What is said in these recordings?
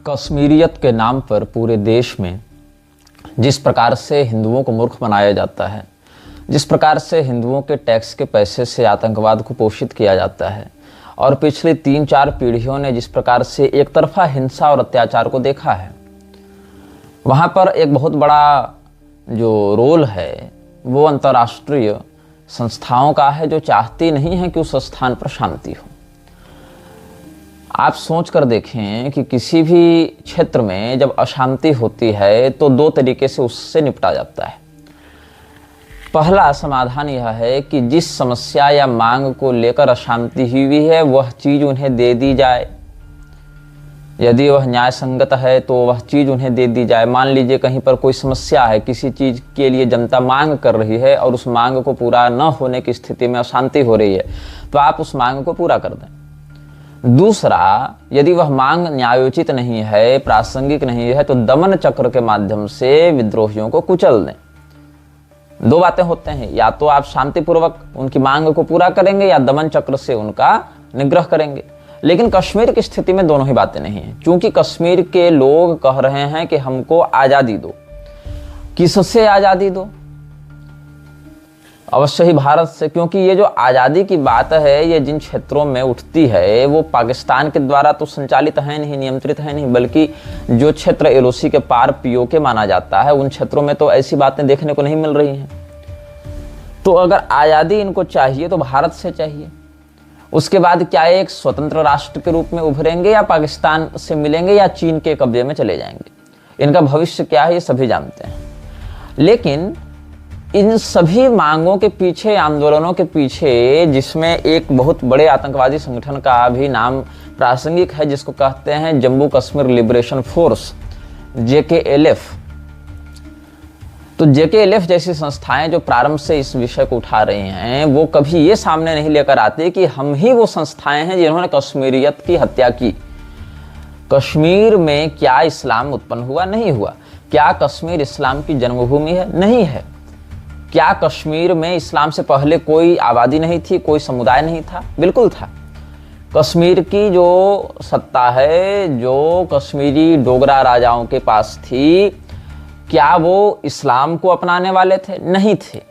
कश्मीरियत के नाम पर पूरे देश में जिस प्रकार से हिंदुओं को मूर्ख बनाया जाता है, जिस प्रकार से हिंदुओं के टैक्स के पैसे से आतंकवाद को पोषित किया जाता है और पिछली 3-4 पीढ़ियों ने जिस प्रकार से एक तरफा हिंसा और अत्याचार को देखा है, वहाँ पर एक बहुत बड़ा जो रोल है वो अंतर्राष्ट्रीय संस्थाओं का है, जो चाहती नहीं है कि उस स्थान पर शांति हो। आप सोच कर देखें कि किसी भी क्षेत्र में जब अशांति होती है तो 2 तरीके से उससे निपटा जाता है। पहला समाधान यह है कि जिस समस्या या मांग को लेकर अशांति हुई है वह चीज़ उन्हें दे दी जाए। यदि वह न्याय संगत है तो वह चीज़ उन्हें दे दी जाए। मान लीजिए कहीं पर कोई समस्या है, किसी चीज़ के लिए जनता मांग कर रही है और उस मांग को पूरा न होने की स्थिति में अशांति हो रही है, तो आप उस मांग को पूरा कर दें। दूसरा, यदि वह मांग न्यायोचित नहीं है, प्रासंगिक नहीं है, तो दमन चक्र के माध्यम से विद्रोहियों को कुचल दें। 2 बातें होते हैं, या तो आप शांतिपूर्वक उनकी मांग को पूरा करेंगे या दमन चक्र से उनका निग्रह करेंगे। लेकिन कश्मीर की स्थिति में दोनों ही बातें नहीं हैं, क्योंकि कश्मीर के लोग कह रहे हैं कि हमको आज़ादी दो। किससे आज़ादी दो? अवश्य ही भारत से, क्योंकि ये जो आज़ादी की बात है ये जिन क्षेत्रों में उठती है वो पाकिस्तान के द्वारा तो संचालित है नहीं, नियंत्रित है नहीं, बल्कि जो क्षेत्र एलओसी के पार पीओके माना जाता है उन क्षेत्रों में तो ऐसी बातें देखने को नहीं मिल रही हैं। तो अगर आज़ादी इनको चाहिए तो भारत से चाहिए। उसके बाद क्या एक स्वतंत्र राष्ट्र के रूप में उभरेंगे या पाकिस्तान से मिलेंगे या चीन के कब्जे में चले जाएंगे? इनका भविष्य क्या है ये सभी जानते हैं। लेकिन इन सभी मांगों के पीछे, आंदोलनों के पीछे, जिसमें एक बहुत बड़े आतंकवादी संगठन का भी नाम प्रासंगिक है, जिसको कहते हैं Jammu Kashmir liberation force, JKLF। तो JKLF जैसी संस्थाएं जो प्रारंभ से इस विषय को उठा रही हैं, वो कभी ये सामने नहीं लेकर आती कि हम ही वो संस्थाएं हैं जिन्होंने कश्मीरियत की हत्या की। कश्मीर में क्या इस्लाम उत्पन्न हुआ? नहीं हुआ। क्या कश्मीर इस्लाम की जन्मभूमि है? नहीं है। क्या कश्मीर में इस्लाम से पहले कोई आबादी नहीं थी, कोई समुदाय नहीं था? बिल्कुल था। कश्मीर की जो सत्ता है, जो कश्मीरी डोगरा राजाओं के पास थी, क्या वो इस्लाम को अपनाने वाले थे? नहीं थे।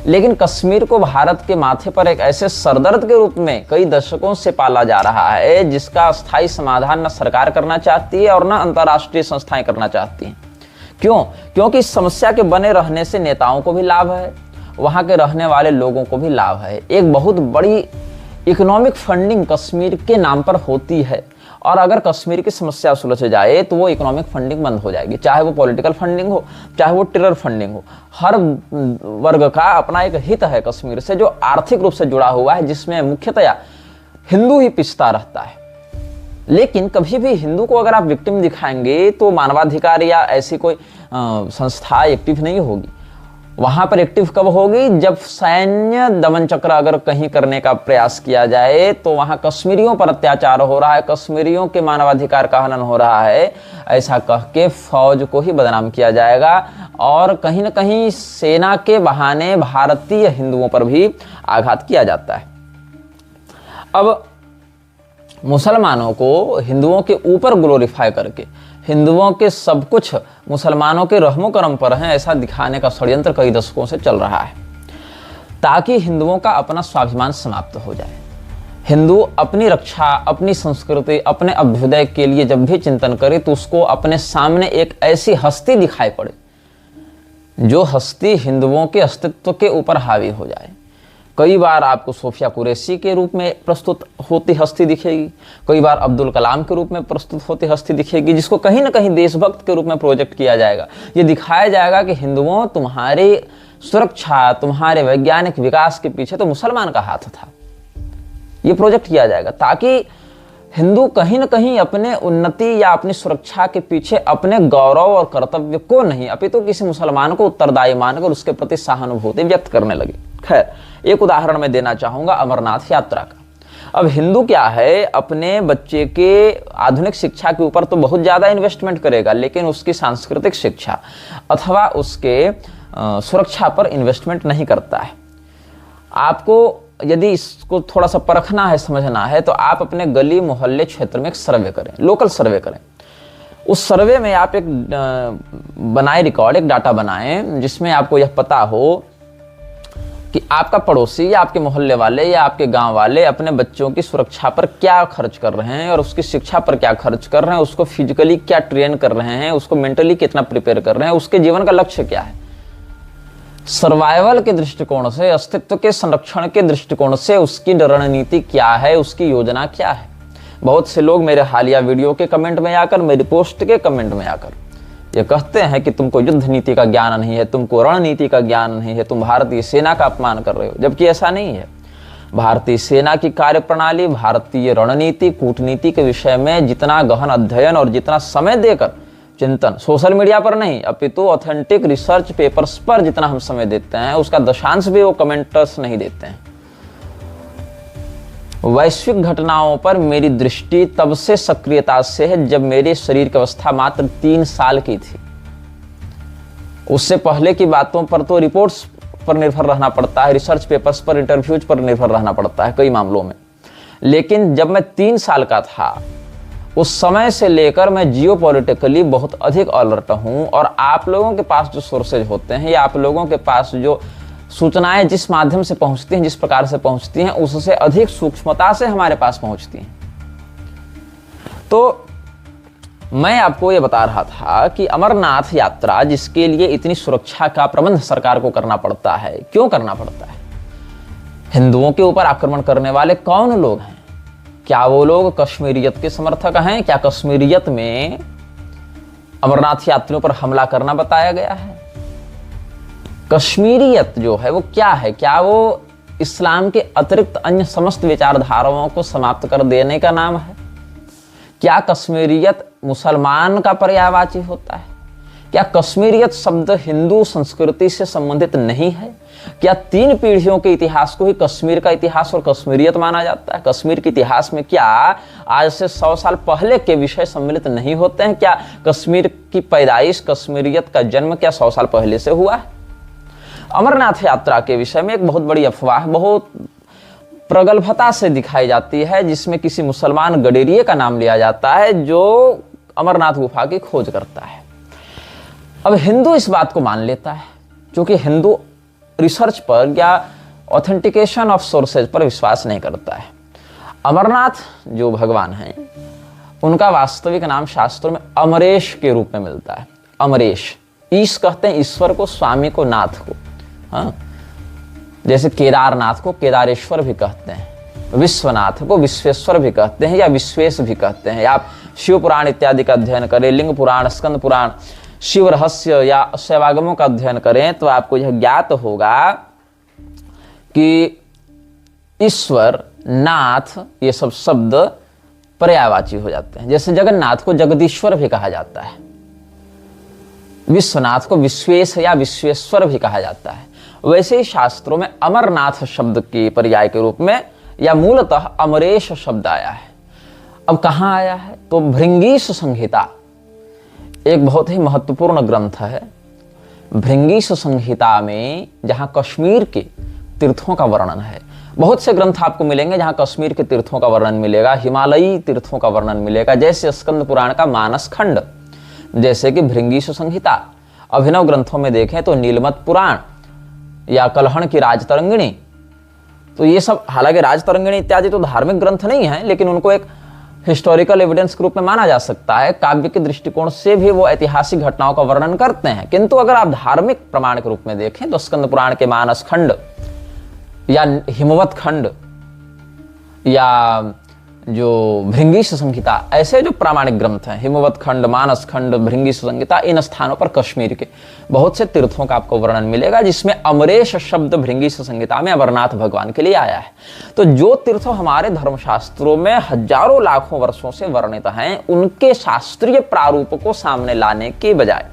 लेकिन कश्मीर को भारत के माथे पर एक ऐसे सरदर्द के रूप में कई दशकों से पाला जा रहा है जिसका स्थायी समाधान न सरकार करना चाहती है और न अंतर्राष्ट्रीय संस्थाएं करना चाहती हैं। क्यों? क्योंकि इस समस्या के बने रहने से नेताओं को भी लाभ है, वहाँ के रहने वाले लोगों को भी लाभ है। एक बहुत बड़ी इकोनॉमिक फंडिंग कश्मीर के नाम पर होती है, और अगर कश्मीर की समस्या सुलझ जाए तो वो इकोनॉमिक फंडिंग बंद हो जाएगी, चाहे वो पॉलिटिकल फंडिंग हो, चाहे वो टेरर फंडिंग हो। हर वर्ग का अपना एक हित है कश्मीर से, जो आर्थिक रूप से जुड़ा हुआ है, जिसमें मुख्यतया हिंदू ही पिसता रहता है। लेकिन कभी भी हिंदू को अगर आप विक्टिम दिखाएंगे तो मानवाधिकार या ऐसी कोई संस्था एक्टिव नहीं होगी। वहां पर एक्टिव कब होगी? जब सैन्य दमन चक्र अगर कहीं करने का प्रयास किया जाए तो वहां कश्मीरियों पर अत्याचार हो रहा है, कश्मीरियों के मानवाधिकार का हनन हो रहा है, ऐसा कह के फौज को ही बदनाम किया जाएगा और कहीं न कहीं सेना के बहाने भारतीय हिंदुओं पर भी आघात किया जाता है। अब मुसलमानों को हिंदुओं के ऊपर ग्लोरीफाई करके, हिंदुओं के सब कुछ मुसलमानों के रहमो करम पर हैं, ऐसा दिखाने का षड्यंत्र कई दशकों से चल रहा है, ताकि हिंदुओं का अपना स्वाभिमान समाप्त हो जाए। हिंदू अपनी रक्षा, अपनी संस्कृति, अपने अभ्युदय के लिए जब भी चिंतन करे तो उसको अपने सामने एक ऐसी हस्ती दिखाई पड़े जो हस्ती हिंदुओं के अस्तित्व के ऊपर हावी हो जाए। कई बार आपको सोफिया कुरैशी के रूप में प्रस्तुत होती हस्ती दिखेगी, कई बार अब्दुल कलाम के रूप में प्रस्तुत होती हस्ती दिखेगी, जिसको कहीं ना कहीं देशभक्त के रूप में प्रोजेक्ट किया जाएगा। ये दिखाया जाएगा कि हिंदुओं, तुम्हारी सुरक्षा, तुम्हारे वैज्ञानिक विकास के पीछे तो मुसलमान का हाथ था। ये प्रोजेक्ट किया जाएगा ताकि हिंदू कहीं ना कहीं अपने उन्नति या अपनी सुरक्षा के पीछे अपने गौरव और कर्तव्य को नहीं, अपितु किसी मुसलमान को उत्तरदायी मानकर उसके प्रति सहानुभूति व्यक्त करने लगे। खैर, एक उदाहरण मैं देना चाहूंगा अमरनाथ यात्रा का। अब हिंदू क्या है, अपने बच्चे के आधुनिक शिक्षा के ऊपर तो बहुत ज्यादा इन्वेस्टमेंट करेगा, लेकिन उसकी सांस्कृतिक शिक्षा अथवा उसके सुरक्षा पर इन्वेस्टमेंट नहीं करता है। आपको यदि इसको थोड़ा सा परखना है, समझना है, तो आप अपने गली मोहल्ले क्षेत्र में एक सर्वे करें, लोकल सर्वे करें। उस सर्वे में आप एक बनाए रिकॉर्ड, एक डाटा बनाएं जिसमें आपको यह पता हो कि आपका पड़ोसी या आपके मोहल्ले वाले या आपके गांव वाले अपने बच्चों की सुरक्षा पर क्या खर्च कर रहे हैं और उसकी शिक्षा पर क्या खर्च कर रहे हैं, उसको फिजिकली क्या ट्रेन कर रहे हैं, उसको मेंटली कितना प्रिपेयर कर रहे हैं, उसके जीवन का लक्ष्य क्या है। सर्वाइवल के दृष्टिकोण से, अस्तित्व के संरक्षण के दृष्टिकोण से उसकी रणनीति क्या है, उसकी योजना क्या है। बहुत से लोग मेरे हालिया वीडियो के कमेंट में आकर, मेरी पोस्ट के कमेंट में आकर ये कहते हैं कि तुमको युद्ध नीति का ज्ञान नहीं है, तुमको रणनीति का ज्ञान नहीं है, तुम भारतीय सेना का अपमान कर रहे हो, जबकि ऐसा नहीं है। भारतीय सेना की कार्यप्रणाली, भारतीय रणनीति, कूटनीति के विषय में जितना गहन अध्ययन और जितना समय देकर चिंतन, सोशल मीडिया पर नहीं अपितु ऑथेंटिक रिसर्च पेपर्स पर जितना हम समय देते हैं, उसका दशांश भी वो कमेंटर्स नहीं देते हैं। वैश्विक घटनाओं पर मेरी दृष्टि तब से सक्रियता से है जब मेरे शरीर की अवस्था मात्र 3 साल की थी। उससे पहले की बातों पर तो रिपोर्ट्स पर निर्भर रहना पड़ता है, रिसर्च पेपर्स पर, इंटरव्यूज पर निर्भर रहना पड़ता है कई मामलों में। लेकिन जब मैं 3 साल का था, उस समय से लेकर मैं जियोपॉलिटिकली बहुत अधिक अलर्ट हूं। और आप लोगों के पास जो सोर्सेज होते हैं या आप लोगों के पास जो सूचनाएं जिस माध्यम से पहुंचती हैं, जिस प्रकार से पहुंचती हैं, उससे अधिक सूक्ष्मता से हमारे पास पहुंचती हैं। तो मैं आपको ये बता रहा था कि अमरनाथ यात्रा, जिसके लिए इतनी सुरक्षा का प्रबंध सरकार को करना पड़ता है, क्यों करना पड़ता है? हिंदुओं के ऊपर आक्रमण करने वाले कौन लोग हैं? क्या वो लोग कश्मीरियत के समर्थक हैं? क्या कश्मीरियत में अमरनाथ यात्रियों पर हमला करना बताया गया है? कश्मीरियत जो है वो क्या है? क्या वो इस्लाम के अतिरिक्त अन्य समस्त विचारधाराओं को समाप्त कर देने का नाम है? क्या कश्मीरियत मुसलमान का पर्यायवाची होता है? क्या कश्मीरियत शब्द हिंदू संस्कृति से संबंधित नहीं है? क्या 3 पीढ़ियों के इतिहास को ही कश्मीर का इतिहास और कश्मीरियत माना जाता है? कश्मीर के इतिहास में क्या आज से 100 साल पहले के विषय सम्मिलित नहीं होते हैं? क्या कश्मीर की पैदाइश, कश्मीरियत का जन्म क्या 100 साल पहले से हुआ है? अमरनाथ यात्रा के विषय में एक बहुत बड़ी अफवाह बहुत प्रगल्भता से दिखाई जाती है, जिसमें किसी मुसलमान गडेरिये का नाम लिया जाता है जो अमरनाथ गुफा की खोज करता है। अब हिंदू इस बात को मान लेता है, क्योंकि हिंदू रिसर्च पर या ऑथेंटिकेशन ऑफ सोर्सेज पर विश्वास नहीं करता है। अमरनाथ जो भगवान हैं, उनका वास्तविक नाम शास्त्रों में अमरेश के रूप में मिलता है। अमरेश, ईश कहते हैं ईश्वर को, स्वामी को, नाथ को। हाँ, जैसे केदारनाथ को केदारेश्वर भी कहते हैं, विश्वनाथ को विश्वेश्वर भी कहते हैं या विश्वेश भी कहते हैं। आप शिव पुराण इत्यादि का अध्ययन करें, लिंग पुराण, स्कंद पुराण, शिव रहस्य या शैवागमों का अध्ययन करें, तो आपको यह ज्ञात होगा कि ईश्वर, नाथ, ये सब शब्द पर्यायवाची हो जाते हैं। जैसे जगन्नाथ को जगदीश्वर भी कहा जाता है, विश्वनाथ को विश्वेश या विश्वेश्वर भी कहा जाता है। वैसे ही शास्त्रों में अमरनाथ शब्द के पर्याय के रूप में या मूलतः अमरेश शब्द आया है। अब कहाँ आया है? तो भृंगीश संहिता एक बहुत ही महत्वपूर्ण ग्रंथ है। भृंगीश संहिता में जहाँ कश्मीर के तीर्थों का वर्णन है, बहुत से ग्रंथ आपको मिलेंगे जहाँ कश्मीर के तीर्थों का वर्णन मिलेगा, हिमालयी तीर्थों का वर्णन मिलेगा, जैसे स्कंद पुराण का मानस खंड, जैसे कि भृंगीश संहिता। अभिनव ग्रंथों में देखें तो नीलमत पुराण या कलहण की राजतरंगिणी, तो ये सब, हालांकि राजतरंगिणी इत्यादि तो धार्मिक ग्रंथ नहीं है, लेकिन उनको एक हिस्टोरिकल एविडेंस के रूप में माना जा सकता है। काव्य के दृष्टिकोण से भी वो ऐतिहासिक घटनाओं का वर्णन करते हैं। किंतु अगर आप धार्मिक प्रमाण के रूप में देखें तो स्कंद पुराण के मानस खंड या हिमवत खंड या जो भृंगीश संहिता, ऐसे जो प्रामाणिक ग्रंथ हैं, हिमवत खंड, मानस खंड, भृंगीश संहिता, इन स्थानों पर कश्मीर के बहुत से तीर्थों का आपको वर्णन मिलेगा, जिसमें अमरेश शब्द भृंगीश संहिता में अमरनाथ भगवान के लिए आया है। तो जो तीर्थ हमारे धर्मशास्त्रों में हजारों लाखों वर्षों से वर्णित हैं, उनके शास्त्रीय प्रारूप को सामने लाने के बजाय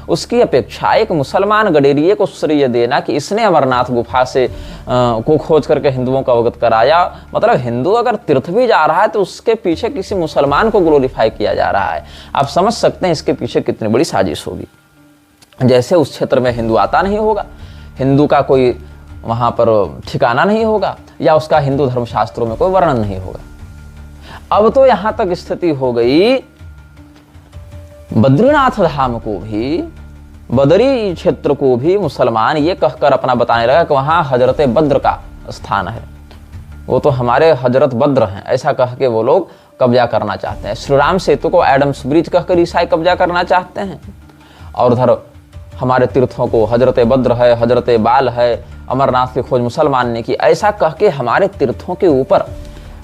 उसकी अपेक्षा एक मुसलमान गडेरिये को श्रेय देना कि इसने अमरनाथ गुफा से को खोज करके हिंदुओं को अवगत कराया, मतलब हिंदू अगर तीर्थ भी जा रहा है तो उसके पीछे किसी मुसलमान को ग्लोरीफाई किया जा रहा है। आप समझ सकते हैं इसके पीछे कितनी बड़ी साजिश होगी। जैसे उस क्षेत्र में हिंदू आता नहीं होगा, हिंदू का कोई वहां पर ठिकाना नहीं होगा या उसका हिंदू धर्मशास्त्रों में कोई वर्णन नहीं होगा। अब तो यहां तक स्थिति हो गई बद्रीनाथ धाम को भी, बदरी क्षेत्र को भी मुसलमान ये कहकर अपना बताने लगा कि वहां हजरत बद्र का स्थान है, वो तो हमारे हजरत बद्र हैं, ऐसा कह के वो लोग कब्जा करना चाहते हैं। श्री राम सेतु को एडम्स ब्रिज कहकर ईसाई कब्जा करना चाहते हैं, और उधर हमारे तीर्थों को हजरत बद्र है, हजरत बाल है, अमरनाथ की खोज मुसलमान ने की, ऐसा कह के हमारे तीर्थों के ऊपर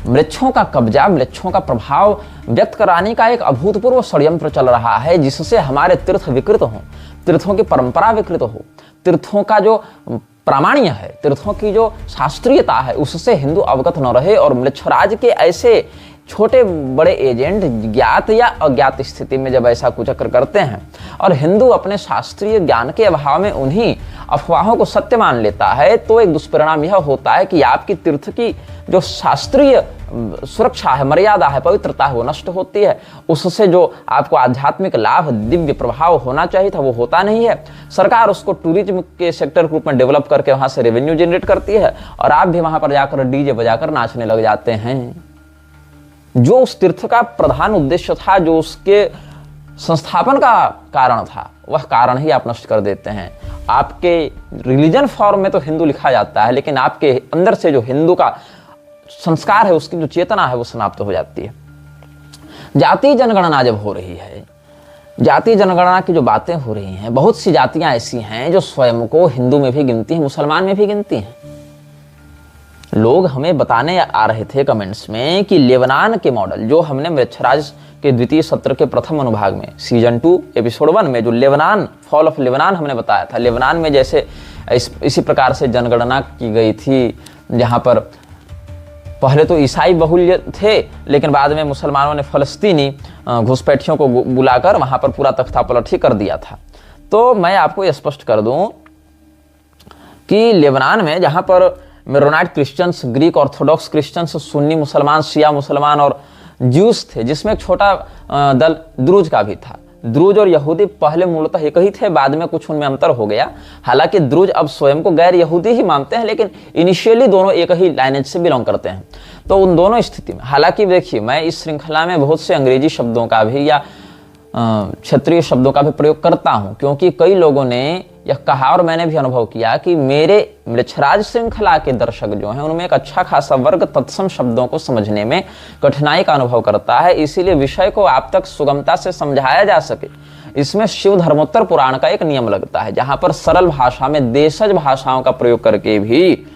मृक्षों का कब्जा, मृक्षों का प्रभाव व्यक्त कराने का एक अभूतपूर्व षड्यंत्र चल रहा है, जिससे हमारे तीर्थ विकृत हों, तीर्थों की परंपरा विकृत हो, तीर्थों का जो प्रामाण्य है, तीर्थों की जो शास्त्रीयता है, उससे हिंदू अवगत न रहे, और म्लेच्छराज के ऐसे छोटे बड़े एजेंट ज्ञात या अज्ञात स्थिति में जब ऐसा कुछ करते हैं और हिंदू अपने शास्त्रीय ज्ञान के अभाव में उन्हीं अफवाहों को सत्य मान लेता है, तो एक दुष्परिणाम यह होता है कि आपकी तीर्थ की जो शास्त्रीय सुरक्षा है, मर्यादा है, पवित्रता है, वो नष्ट होती है। उससे जो आपको आध्यात्मिक लाभ, दिव्य प्रभाव होना चाहिए था, वो होता नहीं है। सरकार उसको टूरिज्म के सेक्टर के रूप में डेवलप करके वहां से रेवेन्यू जनरेट करती है, और आप भी वहां पर जाकर डीजे बजाकर नाचने लग जाते हैं। जो उस तीर्थ का प्रधान उद्देश्य था, जो उसके संस्थापन का कारण था, वह कारण ही आप नष्ट कर देते हैं। आपके रिलीजन फॉर्म में तो हिंदू लिखा जाता है, लेकिन आपके अंदर से जो हिंदू का संस्कार है, उसकी जो चेतना है, वो समाप्त हो जाती है। जाति जनगणना जब हो रही है, जाति जनगणना की जो बातें हो रही हैं, बहुत सी जातियां ऐसी हैं जो स्वयं को हिंदू में भी गिनती हैं, मुसलमान में भी गिनती हैं। लोग हमें बताने आ रहे थे कमेंट्स में कि लेबनान के मॉडल, जो हमने मृक्षराज के द्वितीय सत्र के प्रथम अनुभाग में सीजन 2 एपिसोड 1 में जो लेबनान, फॉल ऑफ लेबनान हमने बताया था, लेबनान में जैसे इसी प्रकार से जनगणना की गई थी, जहां पर पहले तो ईसाई बहुल्य थे, लेकिन बाद में मुसलमानों ने फलस्तीनी घुसपैठियों को बुलाकर वहां पर पूरा तख्तापलट कर दिया था। तो मैं आपको स्पष्ट कर दूं कि लेबनान में जहां पर Maronite Christians, Greek Orthodox Christians, सुन्नी मुसलमान, शिया मुसलमान और ज्यूस थे, जिसमें एक छोटा दल द्रुज का भी था। द्रुज और यहूदी पहले मूलतः एक ही थे, बाद में कुछ उनमें अंतर हो गया। हालांकि द्रुज अब स्वयं को गैर यहूदी ही मानते हैं, लेकिन इनिशियली दोनों एक ही लाइनेज से बिलोंग करते हैं। तो उन दोनों स्थिति में, हालांकि देखिए, मैं इस श्रृंखला में बहुत से अंग्रेजी शब्दों का भी या क्षेत्रीय शब्दों का भी प्रयोग करता हूं, क्योंकि कई लोगों ने यह कहा और मैंने भी अनुभव किया कि मेरे मृक्षराज श्रृंखला के दर्शक जो हैं, उनमें एक अच्छा खासा वर्ग तत्सम शब्दों को समझने में कठिनाई का अनुभव करता है। इसीलिए विषय को आप तक सुगमता से समझाया जा सके, इसमें शिव धर्मोत्तर पुराण का एक नियम लगता है, जहां पर सरल भाषा में देशज भाषाओं का प्रयोग करके भी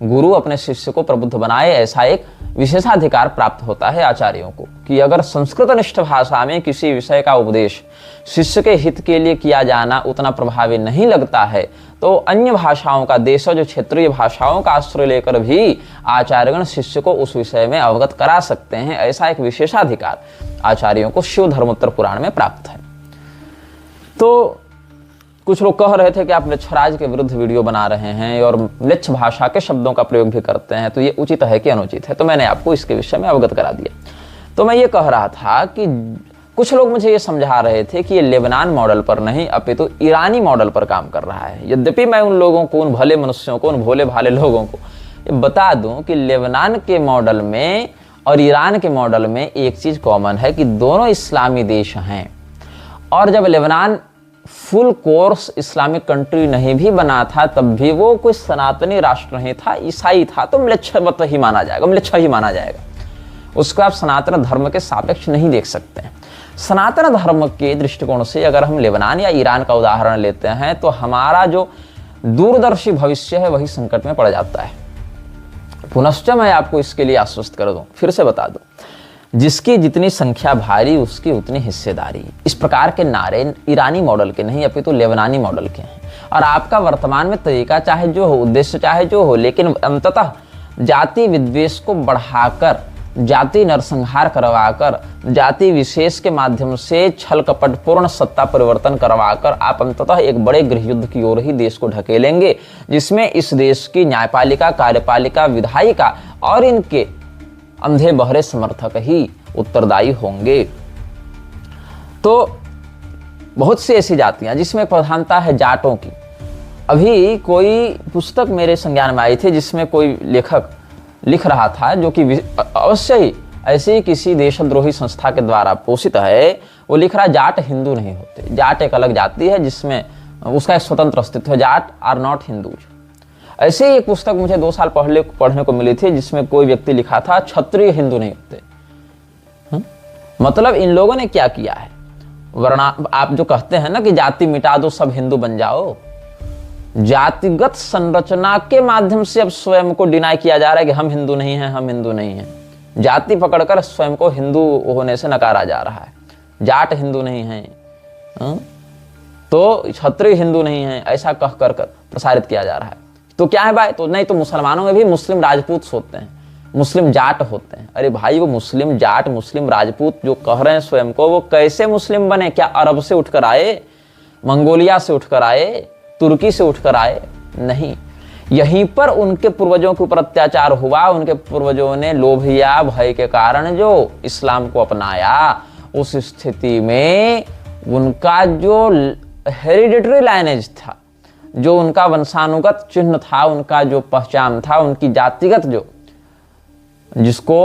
गुरु अपने शिष्य को प्रबुद्ध बनाए, ऐसा एक विशेषाधिकार प्राप्त होता है आचार्यों को, कि अगर संस्कृतनिष्ठ भाषा में किसी विषय का उपदेश शिष्य के हित के लिए किया जाना उतना प्रभावी नहीं लगता है, तो अन्य भाषाओं का, देशज क्षेत्रीय भाषाओं का आश्रय लेकर भी आचार्यगण शिष्य को उस विषय में अवगत करा सकते हैं। ऐसा एक विशेषाधिकार आचार्यों को शिव धर्मोत्तर पुराण में प्राप्त है। तो कुछ लोग कह रहे थे कि आप मृक्षराज के विरुद्ध वीडियो बना रहे हैं और म्लेच्छ भाषा के शब्दों का प्रयोग भी करते हैं, तो ये उचित है कि अनुचित है? तो मैंने आपको इसके विषय में अवगत करा दिया। तो मैं ये कह रहा था कि कुछ लोग मुझे ये समझा रहे थे कि ये लेबनान मॉडल पर नहीं, अपितु ईरानी मॉडल पर काम कर रहा है। यद्यपि मैं उन लोगों को, उन भले मनुष्यों को, उन भोले भाले लोगों को ये बता दूं कि लेबनान के मॉडल में और ईरान के मॉडल में एक चीज कॉमन है कि दोनों इस्लामी देश हैं, और जब Lebanon full course Islamic country नहीं भी बना था, तब भी वो कोई सनातनी राष्ट्र नहीं था, ईसाई था, तो म्लेच्छ ही माना जाएगा, म्लेच्छ ही माना जाएगा। उसको आप सनातन धर्म के सापेक्ष नहीं देख सकते हैं। सनातन धर्म के दृष्टिकोण से अगर हम लेबनान या ईरान का उदाहरण लेते हैं, तो हमारा जो दूरदर्शी भविष्य है वही संकट में पड़ जाता है। पुनश्च मैं आपको इसके लिए आश्वस्त कर दूं, फिर से बता दूं, जिसकी जितनी संख्या भारी उसकी उतनी हिस्सेदारी, इस प्रकार के नारे ईरानी मॉडल के नहीं, अपितु लेबनानी मॉडल के हैं। और आपका वर्तमान में तरीका चाहे जो हो, उद्देश्य चाहे जो हो, लेकिन अंततः जाति विद्वेष को बढ़ाकर, जाति नरसंहार करवाकर, जाति विशेष के माध्यम से छल कपट पूर्ण सत्ता परिवर्तन करवाकर आप अंततः एक बड़े गृह युद्ध की ओर ही देश को ढकेलेंगे, जिसमें इस देश की न्यायपालिका, कार्यपालिका, विधायिका और इनके अंधे बहरे समर्थक ही उत्तरदायी होंगे। तो बहुत सी ऐसी जातियां जिसमें प्रधानता है जाटों की। अभी कोई पुस्तक मेरे संज्ञान में आई थी जिसमें कोई लेखक लिख रहा था, जो कि अवश्य ही ऐसे ही किसी देशद्रोही संस्था के द्वारा पोषित है। वो लिख रहा है जाट हिंदू नहीं होते, जाट एक अलग जाति है जिसमें उसका एक स्वतंत्र अस्तित्व है, जाट आर नॉट हिंदूज। ऐसे ही एक पुस्तक मुझे 2 साल पहले पढ़ने को मिली थी जिसमें कोई व्यक्ति लिखा था क्षत्रिय हिंदू नहीं होते। मतलब इन लोगों ने क्या किया है, वरना आप जो कहते हैं ना कि जाति मिटा दो सब हिंदू बन जाओ, जातिगत संरचना के माध्यम से अब स्वयं को डिनाई किया जा रहा है कि हम हिंदू नहीं हैं, हम हिंदू नहीं हैं। जाति पकड़कर स्वयं को हिंदू होने से नकारा जा रहा है। जाट हिंदू नहीं है तो क्षत्रिय हिंदू नहीं है, ऐसा कह कर प्रसारित किया जा रहा है। तो क्या है भाई, तो नहीं तो मुसलमानों में भी मुस्लिम राजपूत होते हैं, मुस्लिम जाट होते हैं। अरे भाई वो मुस्लिम जाट मुस्लिम राजपूत जो कह रहे हैं स्वयं को, वो कैसे मुस्लिम बने? क्या अरब से उठकर आए, मंगोलिया से उठकर आए, तुर्की से उठकर आए? नहीं, यहीं पर उनके पूर्वजों के ऊपर अत्याचार हुआ। उनके पूर्वजों ने लोभिया भय के कारण जो इस्लाम को अपनाया, उस स्थिति में उनका जो हेरिडिटरी लाइनेज था, जो उनका वंशानुगत चिन्ह था, उनका जो पहचान था, उनकी जातिगत जो जिसको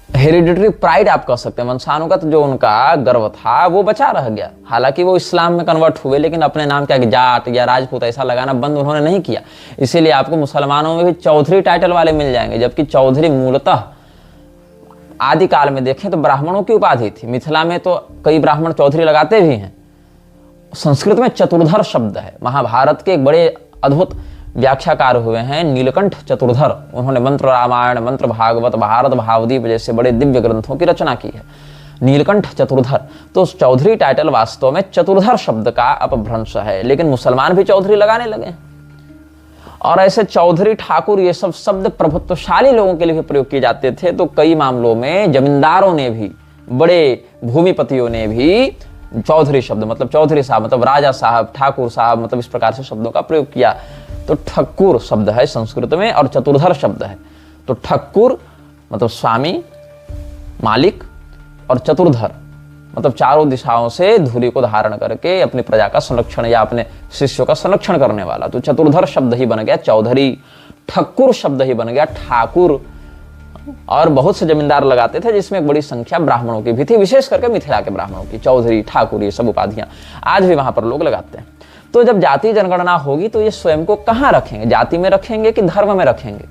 हेरिडिटरी प्राइड आप कह सकते हैं, वंशानुगत जो उनका गर्व था वो बचा रह गया। हालांकि वो इस्लाम में कन्वर्ट हुए, लेकिन अपने नाम क्या जाट या राजपूत ऐसा लगाना बंद उन्होंने नहीं किया। इसीलिए आपको मुसलमानों में भी चौधरी टाइटल वाले मिल जाएंगे, जबकि चौधरी मूलतः आदिकाल में देखें तो ब्राह्मणों की उपाधि थी। मिथिला में तो कई ब्राह्मण चौधरी लगाते भी हैं। संस्कृत में चतुर्धर शब्द है। महाभारत के एक बड़े अद्भुत व्याख्याकार हुए हैं नीलकंठ चतुर्धर। उन्होंने मंत्र रामायण, मंत्र भागवत, भारत भावदीप जैसे बड़े दिव्य ग्रंथों की रचना की है। नीलकंठ चतुर्धर। तो चौधरी टाइटल वास्तव में चतुर्धर शब्द का अपभ्रंश है, लेकिन मुसलमान भी चौधरी लगाने लगे। और ऐसे चौधरी ठाकुर ये सब शब्द प्रभुत्वशाली लोगों के लिए प्रयोग किए जाते थे। तो कई मामलों में जमींदारों ने भी, बड़े भूमिपतियों ने भी चौधरी शब्द मतलब चौधरी साहब मतलब राजा साहब, ठाकुर साहब मतलब इस प्रकार से शब्दों का प्रयोग किया। तो ठक्कुर शब्द है संस्कृत में और चतुर्धर शब्द है। तो ठक्कुर मतलब स्वामी, मालिक, और चतुर्धर मतलब चारों दिशाओं से धूलि को धारण करके अपनी प्रजा का संरक्षण या अपने शिष्यों का संरक्षण करने वाला। तो चतुर्धर शब्द ही बन गया चौधरी, ठक्कुर शब्द ही बन गया ठाकुर। और बहुत से जमींदार लगाते थे जिसमें एक बड़ी संख्या ब्राह्मणों की भी थी, विशेष करके मिथिला के ब्राह्मणों की। चौधरी, ठाकुर ये सब उपाधियां आज भी वहां पर लोग लगाते हैं। तो जब जाति जनगणना होगी तो ये स्वयं को कहाँ रखेंगे, जाति में रखेंगे कि धर्म में रखेंगे?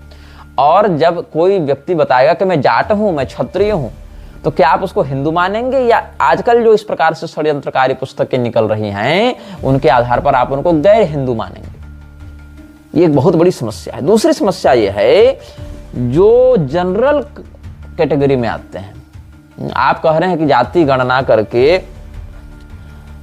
और जब कोई व्यक्ति बताएगा कि मैं जाट हूं, मैं क्षत्रिय हूं, तो क्या आप उसको हिंदू मानेंगे, या आजकल जो इस प्रकार से षड्यंत्रकारी पुस्तकें निकल रही हैं उनके आधार पर आप उनको गैर हिंदू मानेंगे? ये एक बहुत बड़ी समस्या है। दूसरी समस्या ये है जो जनरल कैटेगरी में आते हैं। आप कह रहे हैं कि जाति गणना करके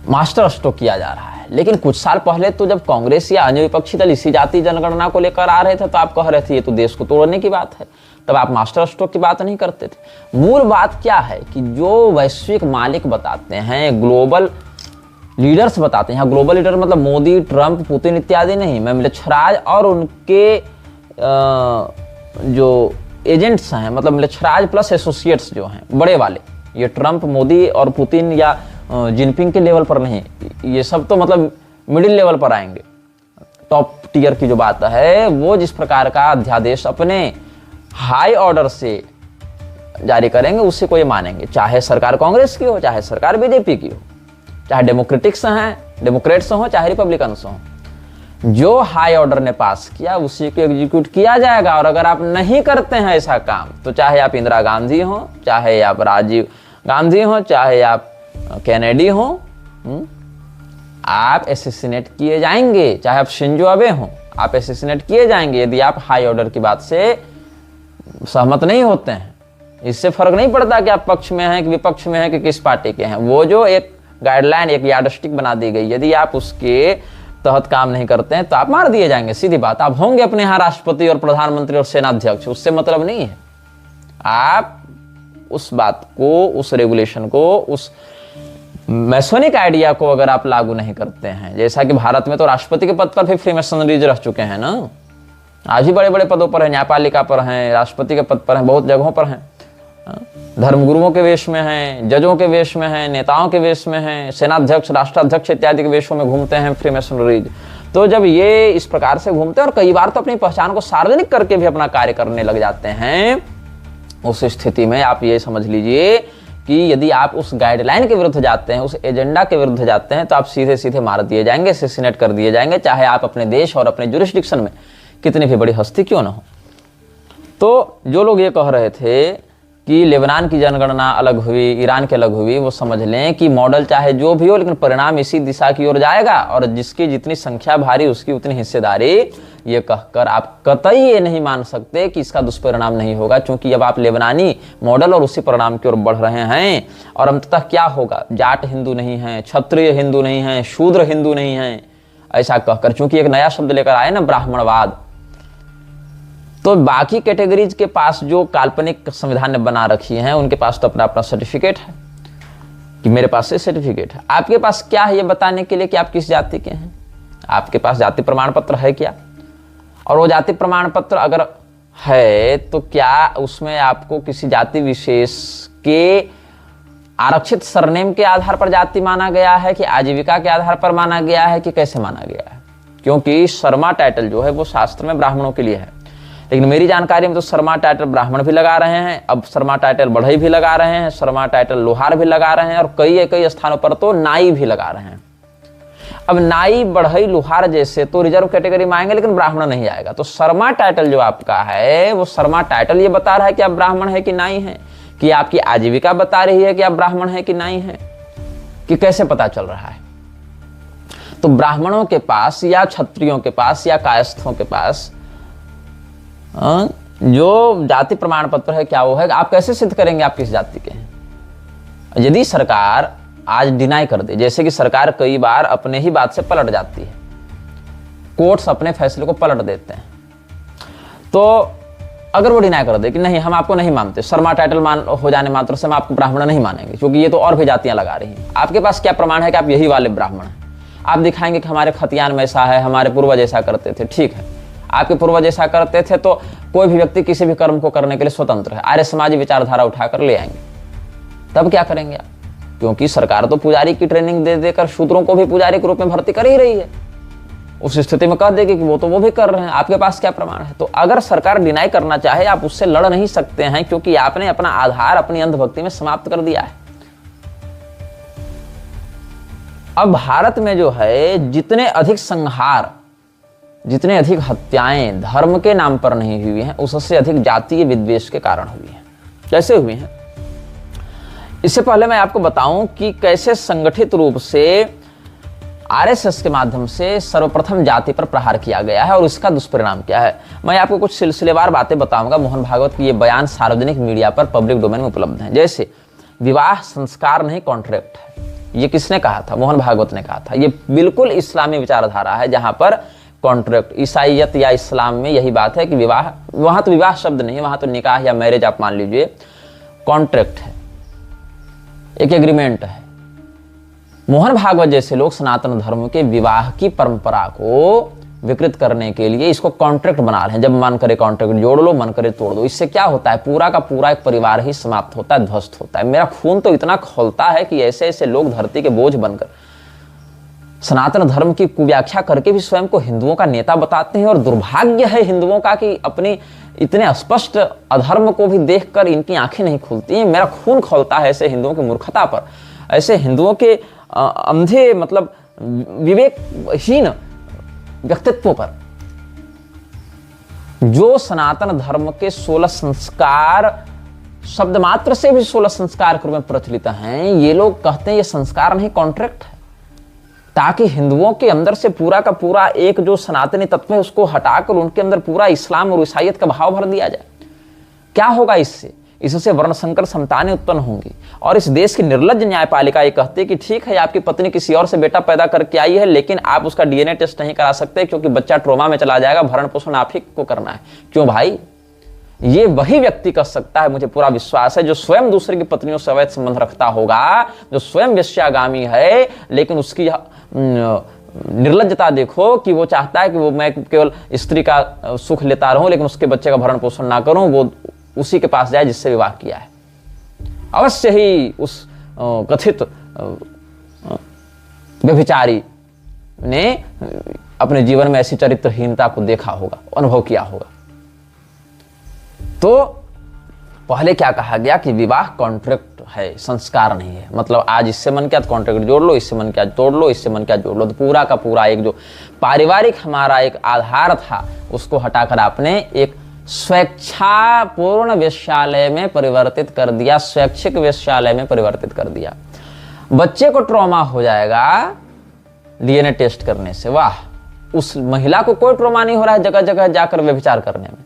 मास्टर स्ट्रोक किया जा रहा है, लेकिन कुछ साल पहले तो जब कांग्रेस या अन्य विपक्षी दल इसी जाति जनगणना को लेकर आ रहे थे तो आप कह रहे थे ये तो देश को तोड़ने की बात है। तब आप मास्टर स्ट्रोक की बात नहीं करते थे। मूल बात क्या है कि जो वैश्विक मालिक बताते हैं, ग्लोबल लीडर्स बताते हैं, यहाँ ग्लोबल लीडर मतलब मोदी, ट्रंप, पुतिन इत्यादि नहीं, मैं मिलच्छराज और उनके जो एजेंट्स हैं, मतलब मिलच्छराज प्लस एसोसिएट्स जो हैं बड़े वाले, ये ट्रंप, मोदी और पुतिन या जिनपिंग के लेवल पर नहीं, ये सब तो मतलब मिडिल लेवल पर आएंगे। टॉप टीयर की जो बात है वो जिस प्रकार का अध्यादेश अपने हाई ऑर्डर से जारी करेंगे उसी को ये मानेंगे, चाहे सरकार कांग्रेस की हो, चाहे सरकार बीजेपी की हो, चाहे डेमोक्रेटिक्स हैं, डेमोक्रेट्स हो, चाहे रिपब्लिकन्स हो। जो हाई ऑर्डर ने पास किया उसी को एग्जीक्यूट किया जाएगा। और अगर आप नहीं करते हैं ऐसा काम तो चाहे आप इंदिरा गांधी हो, चाहे आप राजीव गांधी हो, चाहे आप कैनेडी हो, आप एसेसिनेट किए जाएंगे। चाहे आप शिंजो अबे हो, आप एसेसिनेट किए जाएंगे यदि आप हाई ऑर्डर की बात से सहमत नहीं होते हैं। इससे फर्क नहीं पड़ता कि आप पक्ष में हैं कि विपक्ष में हैं कि किस पार्टी के हैं। वो जो एक गाइडलाइन, एक यार्डस्टिक बना दी गई, यदि आप उसके तहत काम नहीं करते हैं तो आप मार दिए जाएंगे। सीधी बात, आप होंगे अपने यहाँ राष्ट्रपति और प्रधानमंत्री और सेनाध्यक्ष, उससे मतलब नहीं है। आप उस बात को, उस रेगुलेशन को, उस मैसोनिक आइडिया को अगर आप लागू नहीं करते हैं, जैसा कि भारत में तो राष्ट्रपति के पद पर भी फ्रीमेसनरीज रह चुके हैं ना, आज भी बड़े बड़े पदों पर हैं, न्यायपालिका पर हैं, राष्ट्रपति के पद पर हैं, बहुत जगहों पर हैं, धर्मगुरुओं के वेश में हैं, जजों के वेश में हैं, नेताओं के वेश में हैं, सेनाध्यक्ष, राष्ट्राध्यक्ष इत्यादि के वेशों में घूमते हैं फ्रीमेसनरीज। तो जब ये इस प्रकार से घूमते हैं और कई बार तो अपनी पहचान को सार्वजनिक करके भी अपना कार्य करने लग जाते हैं, उस स्थिति में आप ये समझ लीजिए कि यदि आप उस गाइडलाइन के विरुद्ध जाते हैं, उस एजेंडा के विरुद्ध जाते हैं, तो आप सीधे सीधे मार दिए जाएंगे, असैसिनेट कर दिए जाएंगे, चाहे आप अपने देश और अपने जुरिस्डिक्शन में कितनी भी बड़ी हस्ती क्यों ना हो। तो जो लोग ये कह रहे थे कि लेबनान की जनगणना अलग हुई, ईरान की अलग हुई, वो समझ लें कि मॉडल चाहे जो भी हो, लेकिन परिणाम इसी दिशा की ओर जाएगा, और जिसकी जितनी संख्या भारी उसकी उतनी हिस्सेदारी, ये कहकर आप कतई ये नहीं मान सकते कि इसका दुष्परिणाम नहीं होगा, क्योंकि अब आप लेबनानी मॉडल और उसी परिणाम की ओर बढ़ रहे हैं। और अंततः क्या होगा, जाट हिंदू नहीं है, क्षत्रिय हिंदू नहीं है, शूद्र हिंदू नहीं है, ऐसा कहकर, क्योंकि एक नया शब्द लेकर आए ना, ब्राह्मणवाद, तो बाकी कैटेगरीज के पास जो काल्पनिक संविधान ने बना रखी हैं, उनके पास तो अपना अपना सर्टिफिकेट है कि मेरे पास से सर्टिफिकेट है। आपके पास क्या है ये बताने के लिए कि आप किस जाति के हैं? आपके पास जाति प्रमाण पत्र है क्या? और वो जाति प्रमाण पत्र अगर है तो क्या उसमें आपको किसी जाति विशेष के आरक्षित सरनेम के आधार पर जाति माना गया है, कि आजीविका के आधार पर माना गया है, कि कैसे माना गया है? क्योंकि शर्मा टाइटल जो है वो शास्त्र में ब्राह्मणों के लिए है, लेकिन मेरी जानकारी में तो शर्मा टाइटल ब्राह्मण भी लगा रहे हैं, अब शर्मा टाइटल बढ़ई भी लगा रहे हैं, शर्मा टाइटल लोहार भी लगा रहे हैं, और कई स्थानों पर तो नाई भी लगा रहे हैं। अब नाई, बढ़ई, लोहार जैसे तो रिजर्व कैटेगरी में आएंगे, लेकिन ब्राह्मण नहीं आएगा। तो शर्मा टाइटल जो आपका है, वो शर्मा टाइटल ये बता रहा है कि आप ब्राह्मण है कि नाई है, कि आपकी आजीविका बता रही है कि आप ब्राह्मण है कि नाई है, कि कैसे पता चल रहा है? तो ब्राह्मणों के पास या क्षत्रियों के पास या कायस्थों के पास जो जाति प्रमाण पत्र है, क्या वो है? आप कैसे सिद्ध करेंगे आप किस जाति के हैं? यदि सरकार आज डिनाई कर दे, जैसे कि सरकार कई बार अपने ही बात से पलट जाती है, कोर्ट्स अपने फैसले को पलट देते हैं, तो अगर वो डिनाई कर दे कि नहीं, हम आपको नहीं मानते, शर्मा टाइटल हो जाने मात्र से हम आपको ब्राह्मण नहीं मानेंगे, क्योंकि ये तो और भी जातियां लगा रही हैं, आपके पास क्या प्रमाण है कि आप यही वाले ब्राह्मण हैं? आप दिखाएंगे कि हमारे खतियान में ऐसा है, हमारे पूर्वज ऐसा करते थे। ठीक है, आपके पूर्वज ऐसा करते थे तो कोई भी व्यक्ति किसी भी कर्म को करने के लिए स्वतंत्र है, आर्य समाजी विचारधारा उठाकर ले आएंगे, तब क्या करेंगे आप? क्योंकि सरकार तो पुजारी की ट्रेनिंग दे देकर शूद्रों को भी पुजारी के रूप में भर्ती कर ही रही है, उस स्थिति में कह देगी कि वो भी कर रहे हैं, आपके पास क्या प्रमाण है? तो अगर सरकार डिनाई करना चाहे, आप उससे लड़ नहीं सकते हैं, क्योंकि आपने अपना आधार अपनी अंधभक्ति में समाप्त कर दिया है। अब भारत में जो है, जितने अधिक संहार, जितने अधिक हत्याएं धर्म के नाम पर नहीं हुई हैं, उससे अधिक जातीय विद्वेष के कारण हुई हैं। कैसे हुई हैं? इससे पहले मैं आपको बताऊं कि कैसे संगठित रूप से आरएसएस के माध्यम से सर्वप्रथम जाति पर प्रहार किया गया है और इसका दुष्परिणाम क्या है। मैं आपको कुछ सिलसिलेवार बातें बताऊंगा। मोहन भागवत की ये बयान सार्वजनिक मीडिया पर पब्लिक डोमेन में उपलब्ध है। जैसे विवाह संस्कार नहीं कॉन्ट्रैक्ट है, ये किसने कहा था? मोहन भागवत ने कहा था। ये बिल्कुल इस्लामी विचारधारा है, जहां पर कॉन्ट्रैक्ट, ईसाइयत या इस्लाम में यही बात है कि विवाह, वहां तो विवाह शब्द नहीं है, वहां तो निकाह या मैरिज आप मान लीजिए, कॉन्ट्रैक्ट है, एक एग्रीमेंट है। मोहन भागवत जैसे लोग सनातन धर्म के विवाह की परंपरा को विकृत करने के लिए इसको कॉन्ट्रैक्ट बना रहे हैं। जब मन करे कॉन्ट्रैक्ट जोड़ लो, मन करे तोड़ दो। इससे क्या होता है? पूरा का पूरा एक परिवार ही समाप्त होता है, ध्वस्त होता है। मेरा खून तो इतना खौलता है कि ऐसे ऐसे लोग धरती के बोझ बनकर सनातन धर्म की कुव्याख्या करके भी स्वयं को हिंदुओं का नेता बताते हैं। और दुर्भाग्य है हिंदुओं का कि अपने इतने स्पष्ट अधर्म को भी देखकर इनकी आंखें नहीं खुलती हैं। मेरा खून खौलता है ऐसे हिंदुओं की मूर्खता पर, ऐसे हिंदुओं के अंधे मतलब विवेकहीन व्यक्तित्व पर, जो सनातन धर्म के 16 संस्कार शब्द मात्र से भी 16 संस्कार के रूप में प्रचलित हैं। ये लोग कहते हैं ये संस्कार नहीं कॉन्ट्रैक्ट है, ताकि हिंदुओं के अंदर से पूरा का पूरा एक जो सनातनी तत्व है उसको हटाकर उनके अंदर पूरा इस्लाम और ईसाइयत का भाव भर दिया जाए। क्या होगा इससे? इससे वर्ण संकर संतानें उत्पन्न होंगी। और इस देश की निर्लज्ज न्यायपालिका ये कहती है कि ठीक है, आपकी पत्नी किसी और से बेटा पैदा करके आई है, लेकिन आप उसका डीएनए टेस्ट नहीं करा सकते क्योंकि बच्चा ट्रोमा में चला जाएगा, भरण पोषण आप ही को करना है। क्यों भाई? ये वही व्यक्ति कर सकता है, मुझे पूरा विश्वास है, जो स्वयं दूसरे की पत्नियों से अवैध संबंध रखता होगा, जो स्वयं वेश्यागामी है, लेकिन उसकी निर्लज्जता देखो कि वो चाहता है कि वो मैं केवल स्त्री का सुख लेता रहूं लेकिन उसके बच्चे का भरण पोषण ना करूं, वो उसी के पास जाए जिससे विवाह किया है। अवश्य ही उस कथित व्यभिचारी ने अपने जीवन में ऐसी चरित्रहीनता को देखा होगा, अनुभव किया होगा। तो पहले क्या कहा गया कि विवाह कॉन्ट्रैक्ट है, संस्कार नहीं है। मतलब आज इससे मन किया तो कॉन्ट्रैक्ट जोड़ लो, इससे मन किया तोड़ लो, इससे मन किया जोड़ लो। तो पूरा का पूरा एक जो पारिवारिक हमारा एक आधार था उसको हटाकर आपने एक स्वेच्छापूर्ण वेश्यालय में परिवर्तित कर दिया, स्वैच्छिक वेश्यालय में परिवर्तित कर दिया। बच्चे को ट्रॉमा हो जाएगा डीएनए टेस्ट करने से, वाह, उस महिला को कोई ट्रॉमा नहीं हो रहा है जगह जगह जाकर व्यभिचार करने में।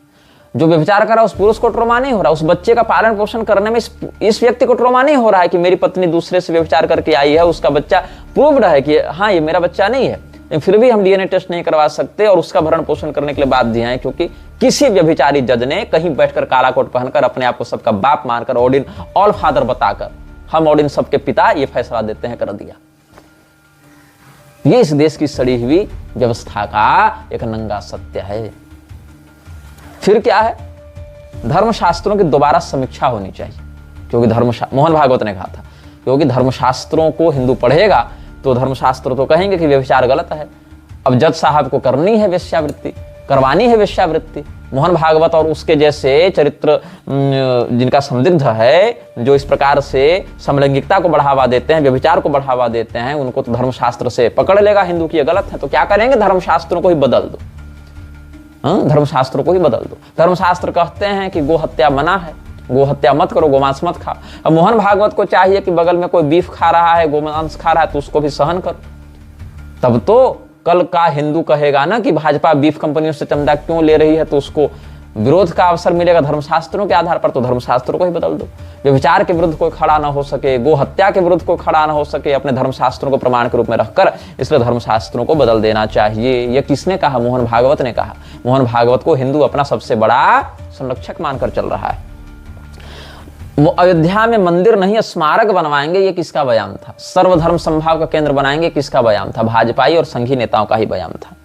जो व्यभिचार कर रहा है उस पुरुष को ट्रॉमा नहीं हो रहा, उस बच्चे का पालन पोषण करने में इस व्यक्ति को ट्रॉमा नहीं हो रहा है कि मेरी पत्नी दूसरे से व्यभिचार करके आई है, उसका बच्चा प्रूव्ड है कि हाँ ये मेरा बच्चा नहीं है, लेकिन फिर भी हम डीएनए टेस्ट नहीं करवा सकते और उसका भरण पोषण करने के लिए बाध्य हैं, क्योंकि किसी व्यभिचारी जज ने कहीं बैठकर काला कोट पहनकर अपने आप को सबका बाप मानकर ऑडिन ऑल फादर बताकर हम ऑडिन सबके पिता ये फैसला देते हैं कर दिया। ये इस देश की सड़ी हुई व्यवस्था का एक नंगा सत्य है। फिर क्या है, धर्मशास्त्रों की दोबारा समीक्षा होनी चाहिए, क्योंकि मोहन भागवत ने कहा था क्योंकि धर्मशास्त्रों को हिंदू पढ़ेगा तो धर्मशास्त्र तो कहेंगे कि व्यभिचार गलत है। अब जज साहब को करनी है वेश्यावृत्ति, करवानी है वेश्यावृत्ति। मोहन भागवत और उसके जैसे चरित्र जिनका संदिग्ध है, जो इस प्रकार से समलैंगिकता को बढ़ावा देते हैं, व्यभिचार को बढ़ावा देते हैं, उनको तो धर्मशास्त्र से पकड़ लेगा हिंदू की ये गलत है। तो क्या करेंगे, धर्मशास्त्रों को ही बदल दो, धर्मशास्त्रों को ही बदल दो। धर्मशास्त्र कहते हैं कि गो हत्या मना है, गो हत्या मत करो, गोमांस मत खाओ। अब मोहन भागवत को चाहिए कि बगल में कोई बीफ खा रहा है, गोमांस खा रहा है, तो उसको भी सहन करो। तब तो कल का हिंदू कहेगा ना कि भाजपा बीफ कंपनियों से चंदा क्यों ले रही है, तो उसको विरोध का अवसर मिलेगा धर्मशास्त्रों के आधार पर। तो धर्मशास्त्रों को ही बदल दो। व्यभिचार के विरुद्ध कोई खड़ा ना हो सके, गो हत्या के विरुद्ध कोई खड़ा ना हो सके अपने धर्मशास्त्रों को प्रमाण के रूप में रखकर, इसलिए धर्मशास्त्रों को बदल देना चाहिए। यह किसने कहा, मोहन भागवत ने कहा। मोहन भागवत को हिंदू अपना सबसे बड़ा संरक्षक मानकर चल रहा है। वो अयोध्या में मंदिर नहीं स्मारक बनवाएंगे, ये किसका बयान था। सर्वधर्म संभाव का केंद्र बनाएंगे, किसका बयान था, भाजपाई और संघी नेताओं का ही बयान था।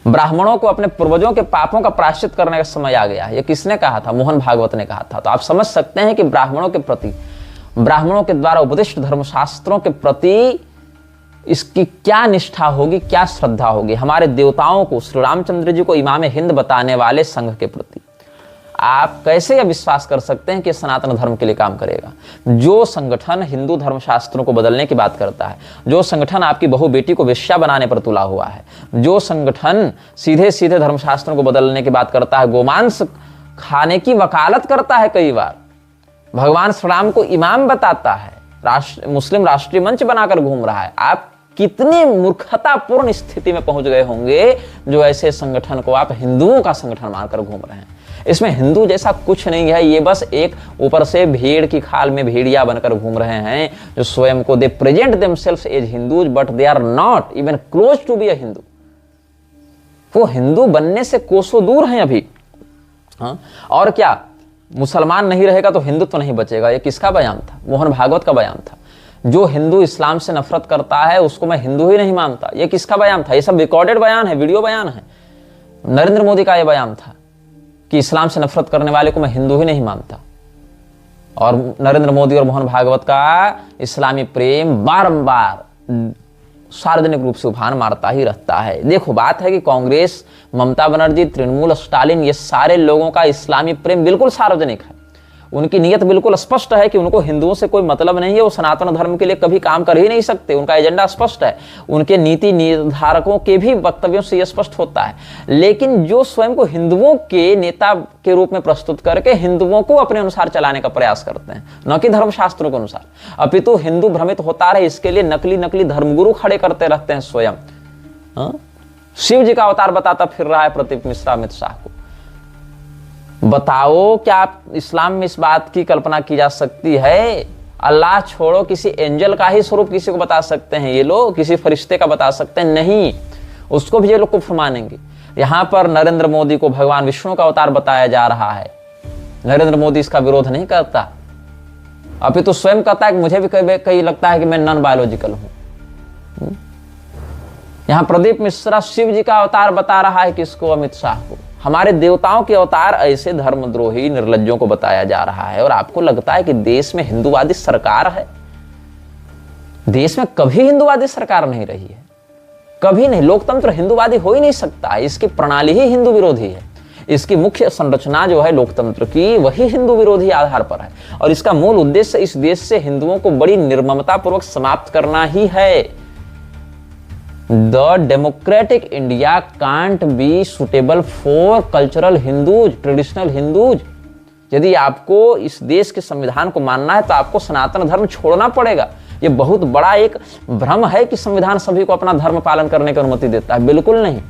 ब्राह्मणों को अपने पूर्वजों के पापों का प्रायश्चित करने का समय आ गया, ये किसने कहा था, मोहन भागवत ने कहा था। तो आप समझ सकते हैं कि ब्राह्मणों के प्रति, ब्राह्मणों के द्वारा उपदिष्ट धर्मशास्त्रों के प्रति इसकी क्या निष्ठा होगी, क्या श्रद्धा होगी। हमारे देवताओं को, श्री रामचंद्र जी को इमाम हिंद बताने वाले संघ के प्रति आप कैसे यह विश्वास कर सकते हैं कि सनातन धर्म के लिए काम करेगा। जो संगठन हिंदू धर्मशास्त्रों को बदलने की बात करता है, जो संगठन आपकी बहू बेटी को वेश्या बनाने पर तुला हुआ है, जो संगठन सीधे सीधे धर्मशास्त्रों को बदलने की बात करता है, गोमांस खाने की वकालत करता है, कई बार भगवान श्री राम को इमाम बताता है, मुस्लिम राष्ट्रीय मंच बनाकर घूम रहा है, आप कितनी मूर्खतापूर्ण स्थिति में पहुंच गए होंगे जो ऐसे संगठन को आप हिंदुओं का संगठन मानकर घूम रहे हैं। इसमें हिंदू जैसा कुछ नहीं है, ये बस एक ऊपर से भेड़ की खाल में भेड़िया बनकर घूम रहे हैं, जो स्वयं को दे present themselves as Hindus but they are not even close to be a Hindu. वो हिंदू बनने से कोसों दूर हैं अभी। हाँ, और क्या, मुसलमान नहीं रहेगा तो हिंदुत्व नहीं बचेगा, ये किसका बयान था, मोहन भागवत का बयान था। जो हिंदू इस्लाम से नफरत करता है उसको मैं हिंदू ही नहीं मानता, ये किसका बयान था। ये सब रिकॉर्डेड बयान है, वीडियो बयान है। नरेंद्र मोदी का यह बयान था कि इस्लाम से नफरत करने वाले को मैं हिंदू ही नहीं मानता। और नरेंद्र मोदी और मोहन भागवत का इस्लामी प्रेम बारंबार सार्वजनिक रूप से उफान मारता ही रहता है। देखो, बात है कि कांग्रेस, ममता बनर्जी, तृणमूल, स्टालिन, ये सारे लोगों का इस्लामी प्रेम बिल्कुल सार्वजनिक है। उनकी नीयत बिल्कुल स्पष्ट है कि उनको हिंदुओं से कोई मतलब नहीं है, वो सनातन धर्म के लिए कभी काम कर ही नहीं सकते, उनका एजेंडा स्पष्ट है। उनके नीति निर्धारकों के भी वक्तव्यों से यह स्पष्ट होता है। लेकिन जो स्वयं को हिंदुओं के नेता के रूप में प्रस्तुत करके हिंदुओं को अपने अनुसार चलाने का प्रयास करते हैं, न कि धर्मशास्त्रों के अनुसार, अपितु हिंदू भ्रमित होता रहे इसके लिए नकली नकली धर्मगुरु खड़े करते रहते हैं स्वयं। शिव जी का अवतार बताता फिर रहा है प्रदीप मिश्रा अमित शाह को। बताओ, क्या आप इस्लाम में इस बात की कल्पना की जा सकती है, अल्लाह छोड़ो किसी एंजल का ही स्वरूप किसी को बता सकते हैं ये लोग, किसी फरिश्ते का बता सकते हैं, नहीं, उसको भी ये लोग कुफ्र मानेंगे। यहां पर नरेंद्र मोदी को भगवान विष्णु का अवतार बताया जा रहा है, नरेंद्र मोदी इसका विरोध नहीं करता, अभी तो स्वयं कहता है कि मुझे भी कहीं लगता है कि मैं नॉन बायोलॉजिकल हूं। यहां प्रदीप मिश्रा शिव जी का अवतार बता रहा है किसको, अमित शाह को। हमारे देवताओं के अवतार ऐसे धर्मद्रोही निर्लज्जों को बताया जा रहा है। और आपको लगता है कि देश में हिंदूवादी सरकार है? देश में कभी हिंदूवादी सरकार नहीं रही है, कभी नहीं। लोकतंत्र हिंदूवादी हो ही नहीं सकता, इसकी प्रणाली ही हिंदू विरोधी है। इसकी मुख्य संरचना जो है लोकतंत्र की, वही हिंदू विरोधी आधार पर है। और इसका मूल उद्देश्य इस देश से हिंदुओं को बड़ी निर्ममता पूर्वक समाप्त करना ही है। The democratic India can't be suitable for cultural Hindus, traditional Hindus. यदि आपको इस देश के संविधान को मानना है तो आपको सनातन धर्म छोड़ना पड़ेगा। यह बहुत बड़ा एक भ्रम है कि संविधान सभी को अपना धर्म पालन करने की अनुमति देता है, बिल्कुल नहीं।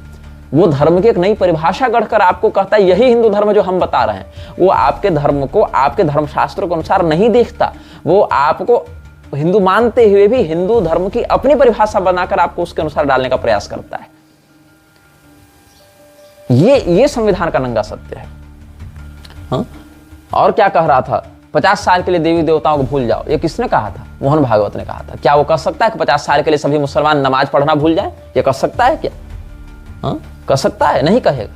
वो धर्म की एक नई परिभाषा गढ़कर आपको कहता है यही हिंदू धर्म जो हम बता रहे हैं। वो आपके धर्म को आपके धर्मशास्त्र के अनुसार नहीं देखता, वो आपको हिंदू मानते हुए भी हिंदू धर्म की अपनी परिभाषा बनाकर आपको उसके अनुसार डालने का प्रयास करता है। ये संविधान का नंगा सत्य है। हाँ? और क्या कह रहा था, 50 साल के लिए देवी देवताओं को भूल जाओ, ये किसने कहा था? मोहन भागवत ने कहा था। क्या वो कह सकता है कि 50 साल के लिए सभी मुसलमान नमाज पढ़ना भूल जाए? ये कह सकता है क्या? हाँ? कह सकता है? नहीं कहेगा।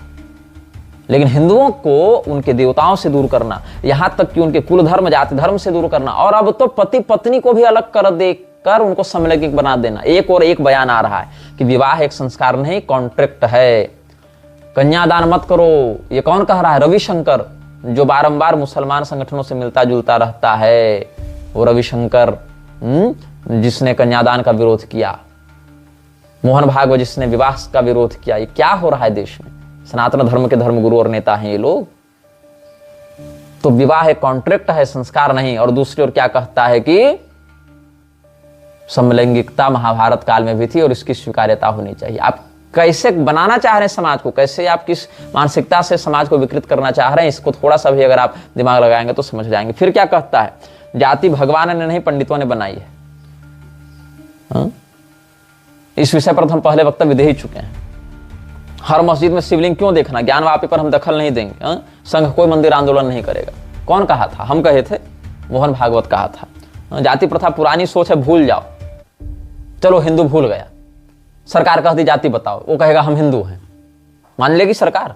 लेकिन हिंदुओं को उनके देवताओं से दूर करना, यहां तक कि उनके कुल धर्म जाति धर्म से दूर करना, और अब तो पति पत्नी को भी अलग कर देकर उनको समलैंगिक बना देना। एक और एक बयान आ रहा है कि विवाह एक संस्कार नहीं, कॉन्ट्रैक्ट है। कन्यादान मत करो, ये कौन कह रहा है? रविशंकर, जो बारंबार मुसलमान संगठनों से मिलता जुलता रहता है। वो रविशंकर जिसने कन्यादान का विरोध किया, मोहन भागवत जिसने विवाह का विरोध किया। ये क्या हो रहा है देश में? सनातन धर्म के धर्मगुरु और नेता हैं ये लोग। तो विवाह एक कॉन्ट्रैक्ट है, संस्कार नहीं। और दूसरी ओर क्या कहता है कि समलैंगिकता महाभारत काल में भी थी और इसकी स्वीकार्यता होनी चाहिए। आप कैसे बनाना चाह रहे हैं समाज को, कैसे आप किस मानसिकता से समाज को विकृत करना चाह रहे हैं, इसको थोड़ा सा भी अगर आप दिमाग लगाएंगे तो समझ जाएंगे। फिर क्या कहता है, जाति भगवान ने नहीं पंडितों ने बनाई है। हाँ? इस विषय पर हम पहले वक्तव्य दे ही चुके हैं। हर मस्जिद में शिवलिंग क्यों देखना? ज्ञानवापी पर हम दखल नहीं देंगे। हाँ? संघ कोई मंदिर आंदोलन नहीं करेगा। कौन कहा था? हम कहे थे, मोहन भागवत कहा था। हाँ? जाति प्रथा पुरानी सोच है, भूल जाओ। चलो हिंदू भूल गया, सरकार कह दी जाति बताओ, वो कहेगा हम हिंदू हैं, मान लेगी सरकार?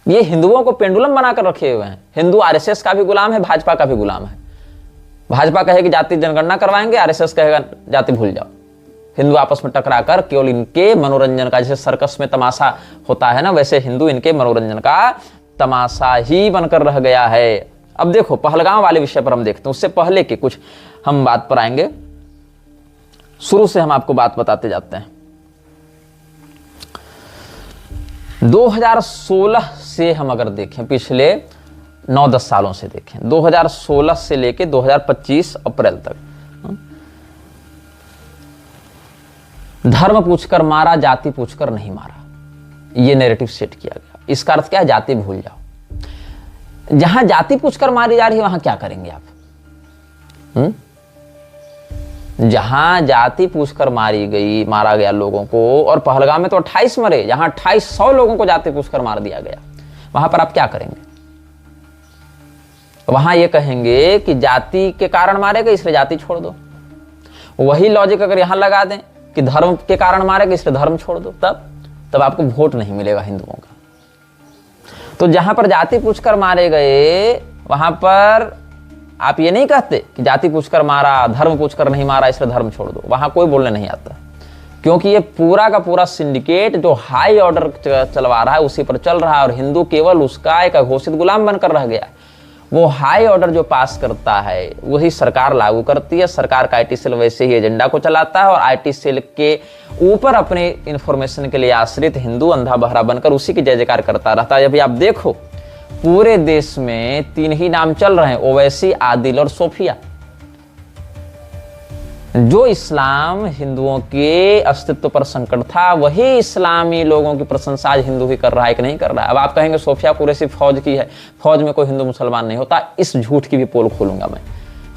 ये हिंदुओं को पेंडुलम बनाकर रखे हुए हैं। हिंदू आरएसएस का भी गुलाम है, भाजपा का भी गुलाम है। भाजपा कहेगी जाति जनगणना करवाएंगे, आरएसएस कहेगा जाति भूल जाओ। हिंदू आपस में टकरा कर केवल इनके मनोरंजन का, जैसे सर्कस में तमाशा होता है ना, वैसे हिंदू इनके मनोरंजन का तमाशा ही बनकर रह गया है। अब देखो पहलगाम वाले विषय पर हम देखते हैं, उससे पहले के कुछ हम बात पर आएंगे। शुरू से हम आपको बात बताते जाते हैं। 2016 से हम अगर देखें, पिछले 9-10 सालों से देखें, 2016 से लेके 2025 अप्रैल तक, धर्म पूछकर मारा, जाति पूछकर नहीं मारा, ये नैरेटिव सेट किया गया। इसका अर्थ क्या है? जाति भूल जाओ। जहां जाति पूछकर मारी जा रही है वहां क्या करेंगे आप? जहां जाति पूछकर मारा गया लोगों को, और पहलगाम में तो 28 मरे, जहां 2800 लोगों को जाति पूछकर मार दिया गया, वहां पर आप क्या करेंगे? वहां ये कहेंगे कि जाति के कारण मारे गए इसलिए जाति छोड़ दो। वही लॉजिक अगर यहां लगा दें कि धर्म के कारण मारे गए इसलिए धर्म छोड़ दो, तब आपको वोट नहीं मिलेगा हिंदुओं का। तो जहां पर जाति पूछकर मारे गए वहां पर आप ये नहीं कहते कि जाति पूछकर मारा, धर्म पूछकर नहीं मारा इसलिए धर्म छोड़ दो। वहां कोई बोलने नहीं आता, क्योंकि ये पूरा का पूरा सिंडिकेट जो हाई ऑर्डर चलवा रहा है उसी पर चल रहा है, और हिंदू केवल उसका एक अघोषित गुलाम बनकर रह गया। वो हाई ऑर्डर जो पास करता है वही सरकार लागू करती है। सरकार का आईटी सेल वैसे ही एजेंडा को चलाता है, और आईटी सेल के ऊपर अपने इंफॉर्मेशन के लिए आश्रित हिंदू अंधा बहरा बनकर उसी की जय जयकार करता रहता है। अभी आप देखो पूरे देश में 3 ही नाम चल रहे हैं, ओवैसी, आदिल और सोफिया। जो इस्लाम हिंदुओं के अस्तित्व पर संकट था, वही इस्लामी लोगों की प्रशंसा आज हिंदू ही कर रहा है कि नहीं कर रहा है। अब आप कहेंगे सोफिया कुरैशी फौज की है, फौज में कोई हिंदू मुसलमान नहीं होता। इस झूठ की भी पोल खोलूंगा मैं।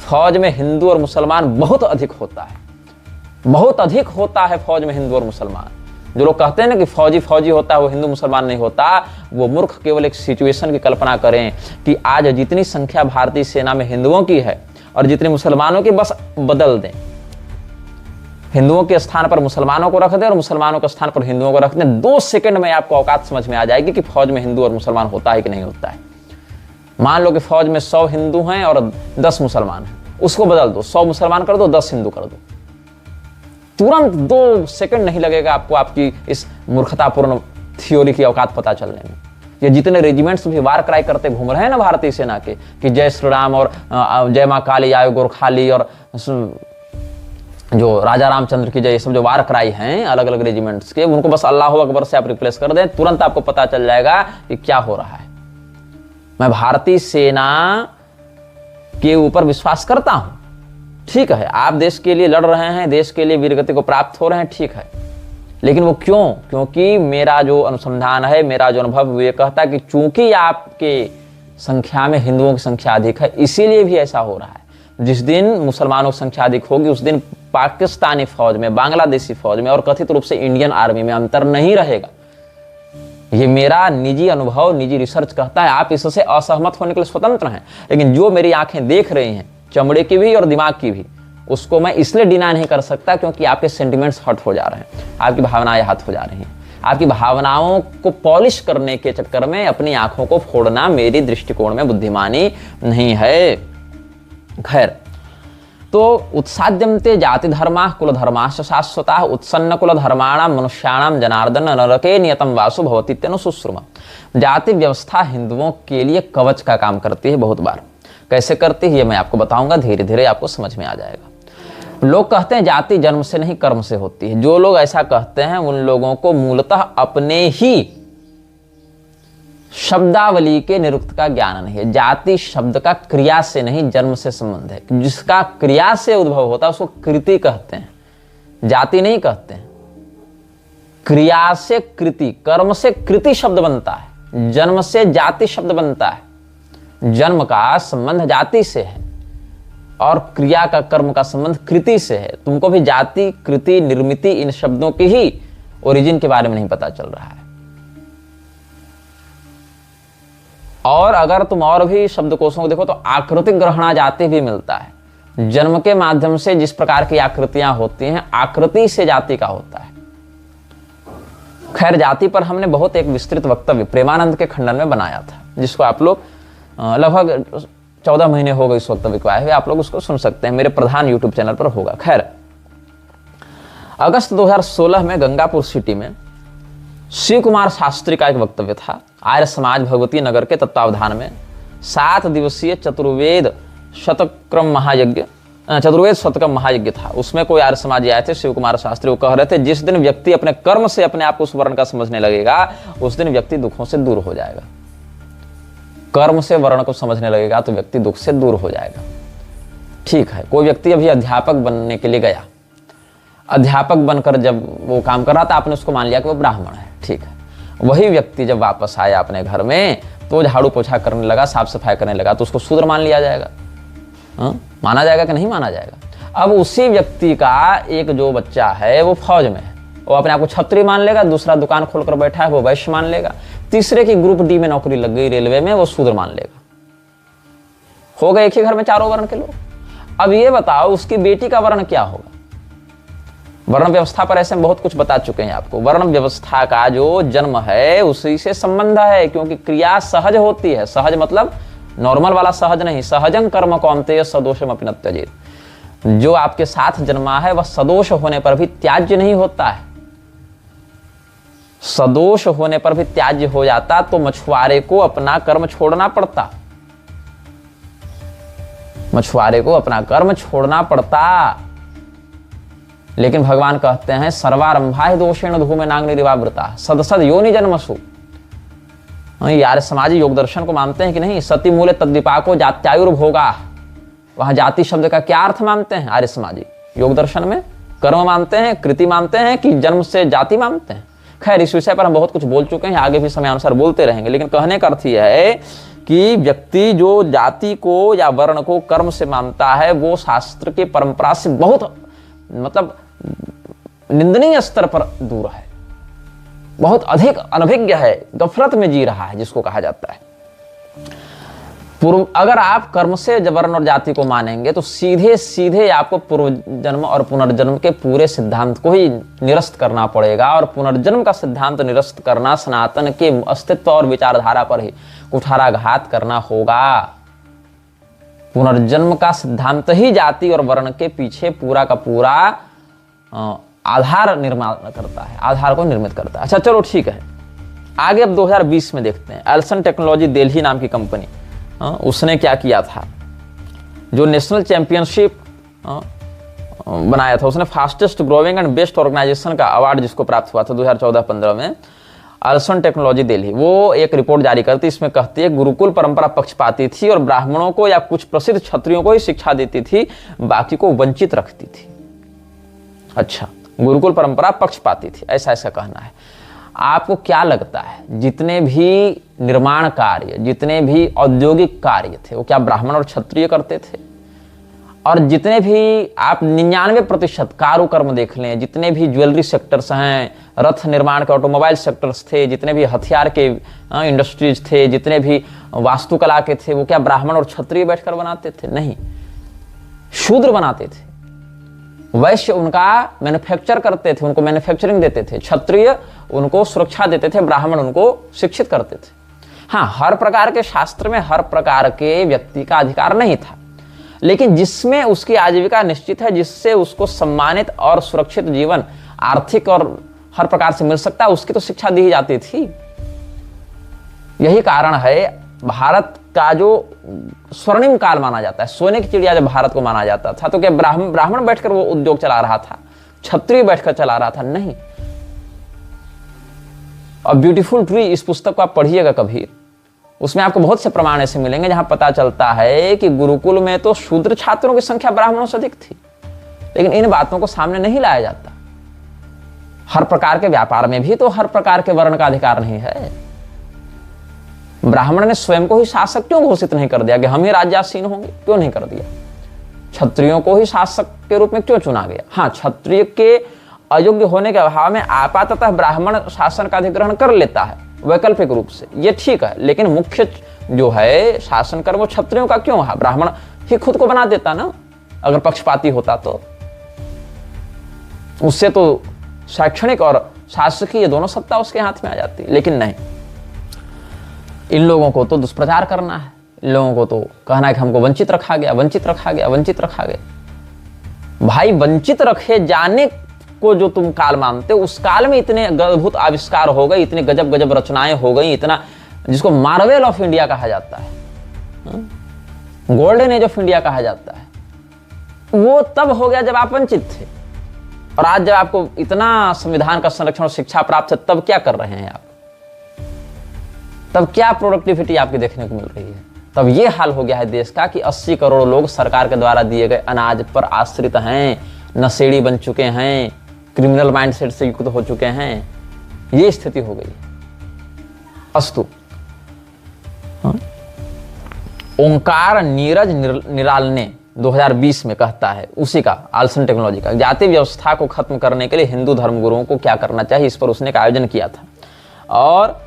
फौज में हिंदू और मुसलमान बहुत अधिक होता है, बहुत अधिक होता है फौज में हिंदू और मुसलमान। जो लोग कहते हैं ना कि फौजी होता है वो हिंदू मुसलमान नहीं होता, वो मूर्ख केवल एक सिचुएशन की कल्पना करें कि आज जितनी संख्या भारतीय सेना में हिंदुओं की है और जितनी मुसलमानों की, बस बदल दें। हिंदुओं के स्थान पर मुसलमानों को रख दें और मुसलमानों के स्थान पर हिंदुओं को रख दें, 2 सेकंड में आपको औकात समझ में आ जाएगी कि फौज में हिंदू और मुसलमान होता है कि नहीं होता है। मान लो कि फौज में 100 हिंदू हैं और 10 मुसलमान हैं, उसको बदल दो, 100 मुसलमान कर दो, 10 हिंदू कर दो। तुरंत 2 सेकंड नहीं लगेगा आपको आपकी इस मूर्खतापूर्ण थ्योरी की औकात पता चलने में। ये जितने रेजिमेंट्स भी वार क्राई करते घूम रहे हैं ना भारतीय सेना के कि जय श्री राम और जय मां काली आयो गोरखाली और जो राजा रामचंद्र की जय, सब जो वार क्राई हैं अलग अलग रेजिमेंट्स के, उनको बस अल्लाह अकबर से आप रिप्लेस कर दें, तुरंत आपको पता चल जाएगा कि क्या हो रहा है। मैं भारतीय सेना के ऊपर विश्वास करता हूं, ठीक है, आप देश के लिए लड़ रहे हैं, देश के लिए वीरगति को प्राप्त हो रहे हैं, ठीक है, लेकिन वो क्यों? क्योंकि मेरा जो अनुसंधान है, मेरा जो अनुभव, वो ये कहता है कि चूंकि आपके संख्या में हिंदुओं की संख्या अधिक है, इसीलिए भी ऐसा हो रहा है। जिस दिन मुसलमानों की संख्या अधिक होगी उस दिन पाकिस्तानी फौज में, बांग्लादेशी फौज में और कथित रूप से इंडियन आर्मी में अंतर नहीं रहेगा। ये मेरा निजी अनुभव, निजी रिसर्च कहता है। आप इससे असहमत होने के लिए स्वतंत्र हैं, लेकिन जो मेरी आंखें देख रही हैं, चमड़े की भी और दिमाग की भी, उसको मैं इसलिए डिनाई नहीं कर सकता क्योंकि आपके सेंटिमेंट्स हट हो जा रहे हैं, आपकी भावनाएं हट हो जा रही हैं। आपकी भावनाओं को पॉलिश करने के चक्कर में अपनी आंखों को फोड़ना मेरी दृष्टिकोण में बुद्धिमानी नहीं है। खैर, तो उत्साद्यन्ते जाति धर्मा कुल धर्माश्च शाश्वता उत्सन्न कुल धर्माणाम मनुष्याणाम जनार्दन नरके नियतम वासु भवति तेनु सुश्रुमा। जाति व्यवस्था हिंदुओं के लिए कवच का काम करती है। बहुत बार कैसे करती है ये मैं आपको बताऊंगा, धीरे धीरे आपको समझ में आ जाएगा। लोग कहते हैं जाति जन्म से नहीं कर्म से होती है। जो लोग ऐसा कहते हैं उन लोगों को मूलतः अपने ही शब्दावली के निरुक्त का ज्ञान नहीं है। जाति शब्द का क्रिया से नहीं जन्म से संबंध है। जिसका क्रिया से उद्भव होता है उसको कृति कहते हैं, जाति नहीं कहते हैं। क्रिया से कृति, कर्म से कृति शब्द बनता है, जन्म से जाति शब्द बनता है। जन्म का संबंध जाति से है और क्रिया का, कर्म का संबंध कृति से है। तुमको भी जाति, कृति, निर्मिति, इन शब्दों की ही ओरिजिन के बारे में नहीं पता चल रहा है। और अगर तुम और भी शब्दकोशों को देखो तो आकृतिक ग्रहणा जाति भी मिलता है। जन्म के माध्यम से जिस प्रकार की आकृतियां होती हैं, आकृति से जाति का होता है। खैर, जाति पर हमने बहुत एक विस्तृत वक्तव्य प्रेमानंद के खंडन में बनाया था, जिसको आप लोग लगभग 14 महीने हो गए इस वक्तव्य को आए हुए, आप लोग उसको सुन सकते हैं, मेरे प्रधान यूट्यूब चैनल पर होगा। खैर, अगस्त 2016 में गंगापुर सिटी में शिव कुमार शास्त्री का एक वक्तव्य था। आर्य समाज भगवती नगर के तत्वावधान में 7 दिवसीय चतुर्वेद शतक्रम महायज्ञ था। उसमें कोई आर्य समाजी आए थे, शिव कुमार शास्त्री, वो कह रहे थे जिस दिन व्यक्ति अपने कर्म से अपने आप को उस वर्ण का समझने लगेगा उस दिन व्यक्ति दुखों से दूर हो जाएगा। कर्म से वर्ण को समझने लगेगा तो व्यक्ति दुख से दूर हो जाएगा। ठीक है, कोई व्यक्ति अभी अध्यापक बनने के लिए गया, अध्यापक बनकर जब वो काम कर रहा था आपने उसको मान लिया कि वो ब्राह्मण है, ठीक है। वही व्यक्ति जब वापस आया अपने घर में तो झाड़ू पोछा करने लगा, साफ सफाई करने लगा, तो उसको शूद्र मान लिया जाएगा? माना जाएगा कि नहीं माना जाएगा? अब उसी व्यक्ति का एक जो बच्चा है वो फौज में है, वो अपने आप को छत्री मान लेगा, दूसरा दुकान खोलकर बैठा है वो वैश्य मान लेगा, तीसरे की ग्रुप डी में नौकरी लग गई रेलवे में, वो शूद्र मान लेगा। हो गए एक ही घर में चारों वर्ण के लोग। अब ये बताओ उसकी बेटी का वर्ण क्या होगा? वर्ण व्यवस्था पर ऐसे बहुत कुछ बता चुके हैं आपको। वर्ण व्यवस्था का जो जन्म है उसी से संबंध है, क्योंकि क्रिया सहज होती है। सहज मतलब नॉर्मल वाला सहज नहीं, सहजं कर्म कौन्तेय सदोषम अपि न त्यजेत्। जो आपके साथ जन्मा है वह सदोष होने पर भी त्याज्य नहीं होता है। सदोष होने पर भी त्याज्य हो जाता तो मछुआरे को अपना कर्म छोड़ना पड़ता, मछुआरे को अपना कर्म छोड़ना पड़ता। लेकिन भगवान कहते हैं सर्वारंभा ही दोषेण धूमे नाग्निरिवावृता सदसद योनि जन्मसु। यार समाजी योग दर्शन को मानते हैं कि नहीं? सती मूले तद्विपाको जात्यायुर्भोगा। वहां जाति शब्द का क्या अर्थ मानते हैं आर्य समाजी योग दर्शन में? कर्म मानते हैं, कृति मानते हैं कि जन्म से जाति मानते हैं? खैर, इस विषय पर हम बहुत कुछ बोल चुके हैं, आगे भी समय अनुसार बोलते रहेंगे। लेकिन कहने का अर्थ यह है कि व्यक्ति जो जाति को या वर्ण को कर्म से मानता है वो शास्त्र की परंपरा से बहुत मतलब निंदनीय स्तर पर दूर है, बहुत अधिक अनभिज्ञ है, गफलत में जी रहा है जिसको कहा जाता है। अगर आप कर्म से वर्ण और जाति को मानेंगे तो सीधे सीधे आपको पूर्व जन्म और पुनर्जन्म के पूरे सिद्धांत को ही निरस्त करना पड़ेगा। और पुनर्जन्म का सिद्धांत निरस्त करना सनातन के अस्तित्व और विचारधारा पर ही कुठाराघात करना होगा। पुनर्जन्म का सिद्धांत ही जाति और वर्ण के पीछे पूरा का पूरा आधार निर्माण करता है, आधार को निर्मित करता है। अच्छा चलो ठीक है, आगे अब 2020 में देखते हैं। एल्सन टेक्नोलॉजी दिल्ली नाम की कंपनी, उसने क्या किया था, जो नेशनल चैंपियनशिप बनाया था, उसने fastest growing and best organisation का अवार्ड जिसको प्राप्त हुआ था 2014-15 में, एल्सन टेक्नोलॉजी दिल्ली, वो एक रिपोर्ट जारी करती, इसमें कहती है गुरुकुल परंपरा पक्षपाती थी और ब्राह्मणों को या कुछ प्रसिद्ध क्षत्रियों को ही शिक्षा देती थी, बाकी को वंचित रखती थी। अच्छा, गुरुकुल परंपरा पक्षपाती थी, ऐसा ऐसा कहना है। आपको क्या लगता है जितने भी निर्माण कार्य, जितने भी औद्योगिक कार्य थे, वो क्या ब्राह्मण और क्षत्रिय करते थे? और जितने भी आप 99% कारुकर्म देख लें, जितने भी ज्वेलरी सेक्टर्स हैं, रथ निर्माण के ऑटोमोबाइल सेक्टर्स थे, जितने भी हथियार के इंडस्ट्रीज थे, जितने भी वास्तुकला के थे, वो क्या ब्राह्मण और क्षत्रिय बैठकर बनाते थे? नहीं, शूद्र बनाते थे। वैश्य उनका मैन्युफैक्चर करते थे, उनको मैन्युफैक्चरिंग देते थे, क्षत्रिय उनको सुरक्षा देते थे, ब्राह्मण उनको शिक्षित करते थे। हाँ, हर प्रकार के शास्त्र में हर प्रकार के व्यक्ति का अधिकार नहीं था, लेकिन जिसमें उसकी आजीविका निश्चित है, जिससे उसको सम्मानित और सुरक्षित जीवन आर्थिक और हर प्रकार से मिल सकता है, उसकी तो शिक्षा दी जाती थी। यही कारण है भारत का जो स्वर्णिम काल माना जाता है, सोने की चिड़िया जब भारत को माना जाता था, तो क्या ब्राह्मण बैठकर वो उद्योग चला रहा था, क्षत्रिय बैठकर चला रहा था? नहीं। और ब्यूटीफुल ट्री, इस पुस्तक को आप पढ़िएगा कभी, उसमें आपको बहुत से प्रमाण ऐसे मिलेंगे जहां पता चलता है कि गुरुकुल में तो शूद्र छात्रों की संख्या ब्राह्मणों से अधिक थी, लेकिन इन बातों को सामने नहीं लाया जाता। हर प्रकार के व्यापार में भी तो हर प्रकार के वर्ण का अधिकार नहीं है। ब्राह्मण ने स्वयं को ही शासक क्यों घोषित नहीं कर दिया कि हम ही राज्यासीन होंगे? क्यों नहीं कर दिया? क्षत्रियों को ही शासक के रूप में क्यों चुना गया? हाँ, क्षत्रिय के अयोग्य होने के अभाव में आपाततः ब्राह्मण शासन का अधिग्रहण कर लेता है वैकल्पिक रूप से, ये ठीक है, लेकिन मुख्य जो है शासन कर्म वो क्षत्रियों का क्यों है? ब्राह्मण ही खुद को बना देता ना, अगर पक्षपाती होता तो। उससे तो शैक्षणिक और शासकीय दोनों सत्ता उसके हाथ में आ जाती, लेकिन नहीं, इन लोगों को तो दुष्प्रचार करना है, इन लोगों को तो कहना है कि हमको वंचित रखा गया, वंचित रखा गया, वंचित रखा गया। भाई, वंचित रखे जाने को जो तुम काल मानते हो, उस काल में इतने अद्भुत आविष्कार हो गए, इतने गजब गजब रचनाएं हो गई, इतना, जिसको मार्वेल ऑफ इंडिया कहा जाता है, गोल्डन एज ऑफ इंडिया कहा जाता है, वो तब हो गया जब आप वंचित थे। और आज जब आपको इतना संविधान का संरक्षण और शिक्षा प्राप्त है, तब क्या कर रहे हैं आप? तब क्या प्रोडक्टिविटी आपकी देखने को मिल रही है? तब ये हाल हो गया है देश का कि 80 करोड़ लोग सरकार के द्वारा दिए गए अनाज पर आश्रित हैं, नशेड़ी बन चुके हैं, क्रिमिनल माइंडसेट से युक्त हो चुके हैं। ये स्थिति हो गई। अस्तु, ओंकार नीरज निरालने 2020 में कहता है, उसी का, एल्सन टेक्नोलॉजी का, जाति व्यवस्था को खत्म करने के लिए हिंदू धर्मगुरुओं को क्या करना चाहिए, इस पर उसने एक आयोजन किया था और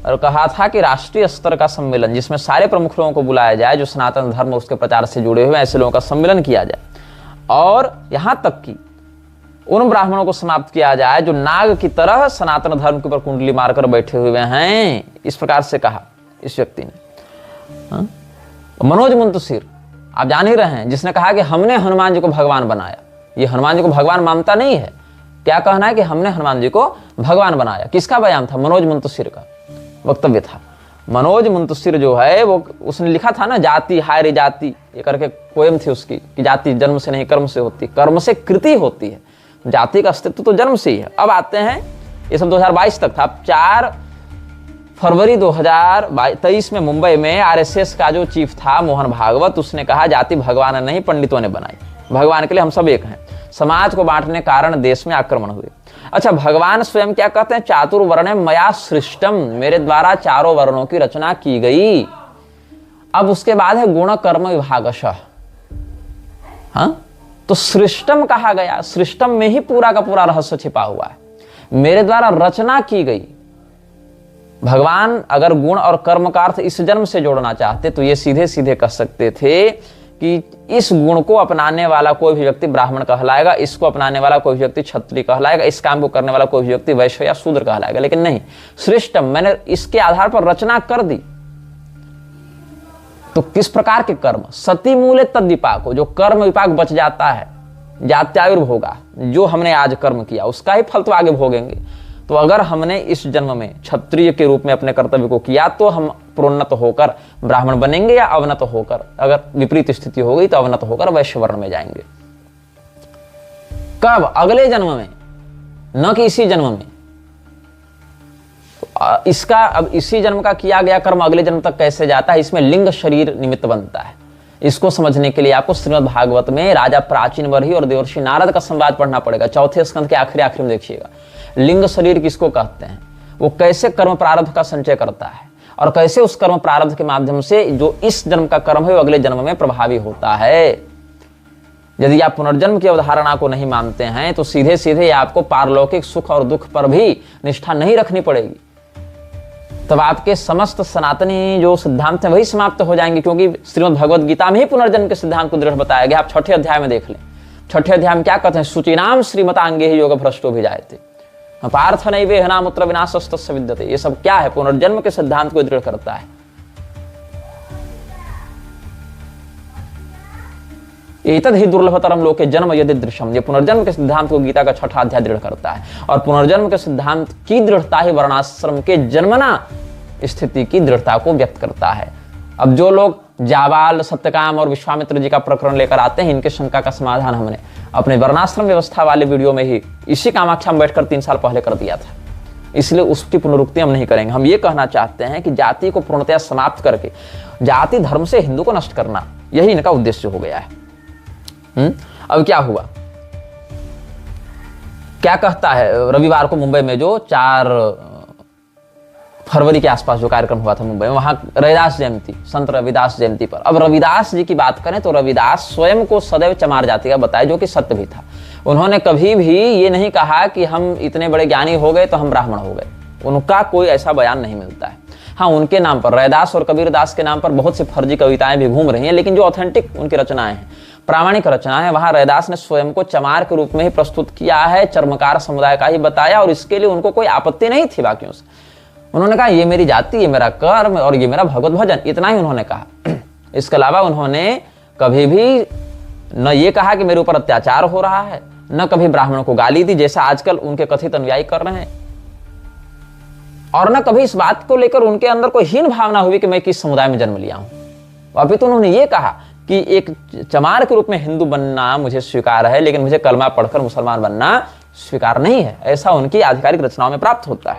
कहा था कि राष्ट्रीय स्तर का सम्मेलन, जिसमें सारे प्रमुख लोगों को बुलाया जाए जो सनातन धर्म उसके प्रचार से जुड़े हुए, ऐसे लोगों का सम्मेलन किया जाए, और यहां तक कि उन ब्राह्मणों को समाप्त किया जाए जो नाग की तरह सनातन धर्म के ऊपर कुंडली मारकर बैठे हुए हैं। इस प्रकार से कहा इस व्यक्ति ने। मनोज मुंतशिर, आप जान ही रहे हैं, जिसने कहा कि हमने हनुमान जी को भगवान बनाया। ये हनुमान जी को भगवान मानता नहीं है। क्या कहना है कि हमने हनुमान जी को भगवान बनाया। किसका बयान था? मनोज मुंतशिर का वक्तव्य था। मनोज मुंतशिर जो है वो, उसने लिखा था ना, जाति हाय रे जाति, ये करके पोएम थी उसकी, कि जाति जन्म से नहीं कर्म से होती, कर्म से कृति होती है, जाति का अस्तित्व तो जन्म से ही है। अब आते हैं, ये सब 2022 तक था। अब 4 फरवरी 2023 में मुंबई में आरएसएस का जो चीफ था मोहन भागवत, उसने कहा जाति भगवान ने नहीं पंडितों ने बनाई, भगवान के लिए हम सब एक हैं। समाज को बांटने के कारण देश में आक्रमण हुए। अच्छा, भगवान स्वयं क्या कहते हैं? चातुर्वर्ण्यम मया सृष्टम, मेरे द्वारा चारों वर्णों की रचना की गई। अब उसके बाद है गुण कर्म विभागशः। हाँ, तो सृष्टम कहा गया, सृष्टम में ही पूरा का पूरा रहस्य छिपा हुआ है, मेरे द्वारा रचना की गई। भगवान अगर गुण और कर्म का अर्थ इस जन्म से जोड़ना चाहते तो ये सीधे सीधे कह सकते थे कि इस गुण को अपनाने वाला कोई भी व्यक्ति ब्राह्मण कहलाएगा, इसको अपनाने वाला कोई भी व्यक्ति क्षत्रिय कहलाएगा, इस काम को करने वाला कोई भी व्यक्ति वैश्य या शूद्र कहलाएगा। लेकिन नहीं, श्रेष्ठम, मैंने इसके आधार पर रचना कर दी। तो किस प्रकार के कर्म? सती मूले तद विपाक, जो कर्म विपाक बच जाता है, जात्यायुर्भोगा, जो हमने आज कर्म किया उसका ही फल तो आगे भोगेंगे। तो अगर हमने इस जन्म में क्षत्रिय के रूप में अपने कर्तव्य को किया तो हम प्रोन्नत होकर ब्राह्मण बनेंगे, या अवनत होकर, अगर विपरीत स्थिति हो गई तो अवनत होकर वैश्य वर्ण में जाएंगे। कब? अगले जन्म में, न कि इसी जन्म में। इसका अब इसी जन्म का किया गया कर्म अगले जन्म तक कैसे जाता है, इसमें लिंग शरीर निमित्त बनता है। इसको समझने के लिए आपको श्रीमद् भागवत में राजा प्राचीन बरही और देवर्षि नारद का संवाद पढ़ना पड़ेगा। चौथे स्कंद के आखिरी में देखिएगा। लिंग शरीर किसको कहते हैं, वो कैसे कर्म प्रारब्ध का संचय करता है, और कैसे उस कर्म प्रारब्ध के माध्यम से जो इस जन्म का कर्म है वो अगले जन्म में प्रभावी होता है। यदि आप पुनर्जन्म की अवधारणा को नहीं मानते हैं तो सीधे सीधे आपको पारलौकिक सुख और दुख पर भी निष्ठा नहीं रखनी पड़ेगी। तब आपके समस्त सनातनी जो सिद्धांत हैं वही समाप्त हो जाएंगे, क्योंकि श्रीमद् भगवद गीता में ही पुनर्जन्म के सिद्धांत को दृढ़ बताया गया। आप छठे अध्याय में देख लें। छठे अध्याय में क्या कहते हैं, शुचिनाम श्रीमतांगे ही योग भ्रष्टो भी जायते पार्थ नैवे हनामुत्र विनाशस्तस्य विद्यते। ये सब क्या है, पुनर्जन्म के सिद्धांत को दृढ़ करता है। एतद् ही दुर्लभतरम लोके जन्म यदि दृश्यम, ये पुनर्जन्म के सिद्धांत को गीता का छठा अध्याय दृढ़ करता है। और पुनर्जन्म के सिद्धांत की दृढ़ता ही वर्णाश्रम के जन्मना स्थिति की दृढ़ता को व्यक्त करता है। अब जो लोग जाबाल, सत्यकाम और विश्वामित्र जी का प्रकरण लेकर आते हैं, इनके शंका का समाधान हमने अपने वर्णाश्रम व्यवस्था वाले वीडियो में ही इसी कामाख्या में बैठकर 3 साल पहले कर दिया था, इसलिए उसकी पुनरुक्ति हम नहीं करेंगे। हम ये कहना चाहते हैं कि जाति को पूर्णतया समाप्त करके जाति धर्म से हिंदू को नष्ट करना, यही इनका उद्देश्य हो गया है। अब क्या हुआ, क्या कहता है, रविवार को मुंबई में जो 4 फरवरी के आसपास जो कार्यक्रम हुआ था मुंबई में, वहां रविदास जयंती, संत रविदास जयंती पर। अब रविदास जी की बात करें तो रविदास स्वयं को सदैव चमार जाति का बताया, जो कि सत्य भी था। उन्होंने कभी भी ये नहीं कहा कि हम इतने बड़े ज्ञानी हो गए तो हम ब्राह्मण हो गए, उनका कोई ऐसा बयान नहीं मिलता है। हाँ, उनके नाम पर, रैदास और कबीरदास के नाम पर बहुत सी फर्जी कविताएं भी घूम रही हैं, लेकिन जो ऑथेंटिक उनकी रचनाएं हैं, प्रामाणिक रचनाएं, वहां रैदास ने स्वयं को चमार के रूप में ही प्रस्तुत किया है, चर्मकार समुदाय का ही बताया, और इसके लिए उनको कोई आपत्ति नहीं थी बाकियों से। उन्होंने कहा ये मेरी जाति, ये मेरा कर्म और ये मेरा भगवत भजन, इतना ही उन्होंने कहा। इसके अलावा उन्होंने कभी भी न ये कहा कि मेरे ऊपर अत्याचार हो रहा है, न कभी ब्राह्मणों को गाली दी जैसा आजकल उनके कथित अनुयायी कर रहे हैं, और न कभी इस बात को लेकर उनके अंदर कोई हीन भावना हुई कि मैं किस समुदाय में जन्म लिया हूं। अभी तो उन्होंने ये कहा कि एक चमार के रूप में हिंदू बनना मुझे स्वीकार है, लेकिन मुझे कलमा पढ़कर मुसलमान बनना स्वीकार नहीं है। ऐसा उनकी आधिकारिक रचनाओं में प्राप्त होता है।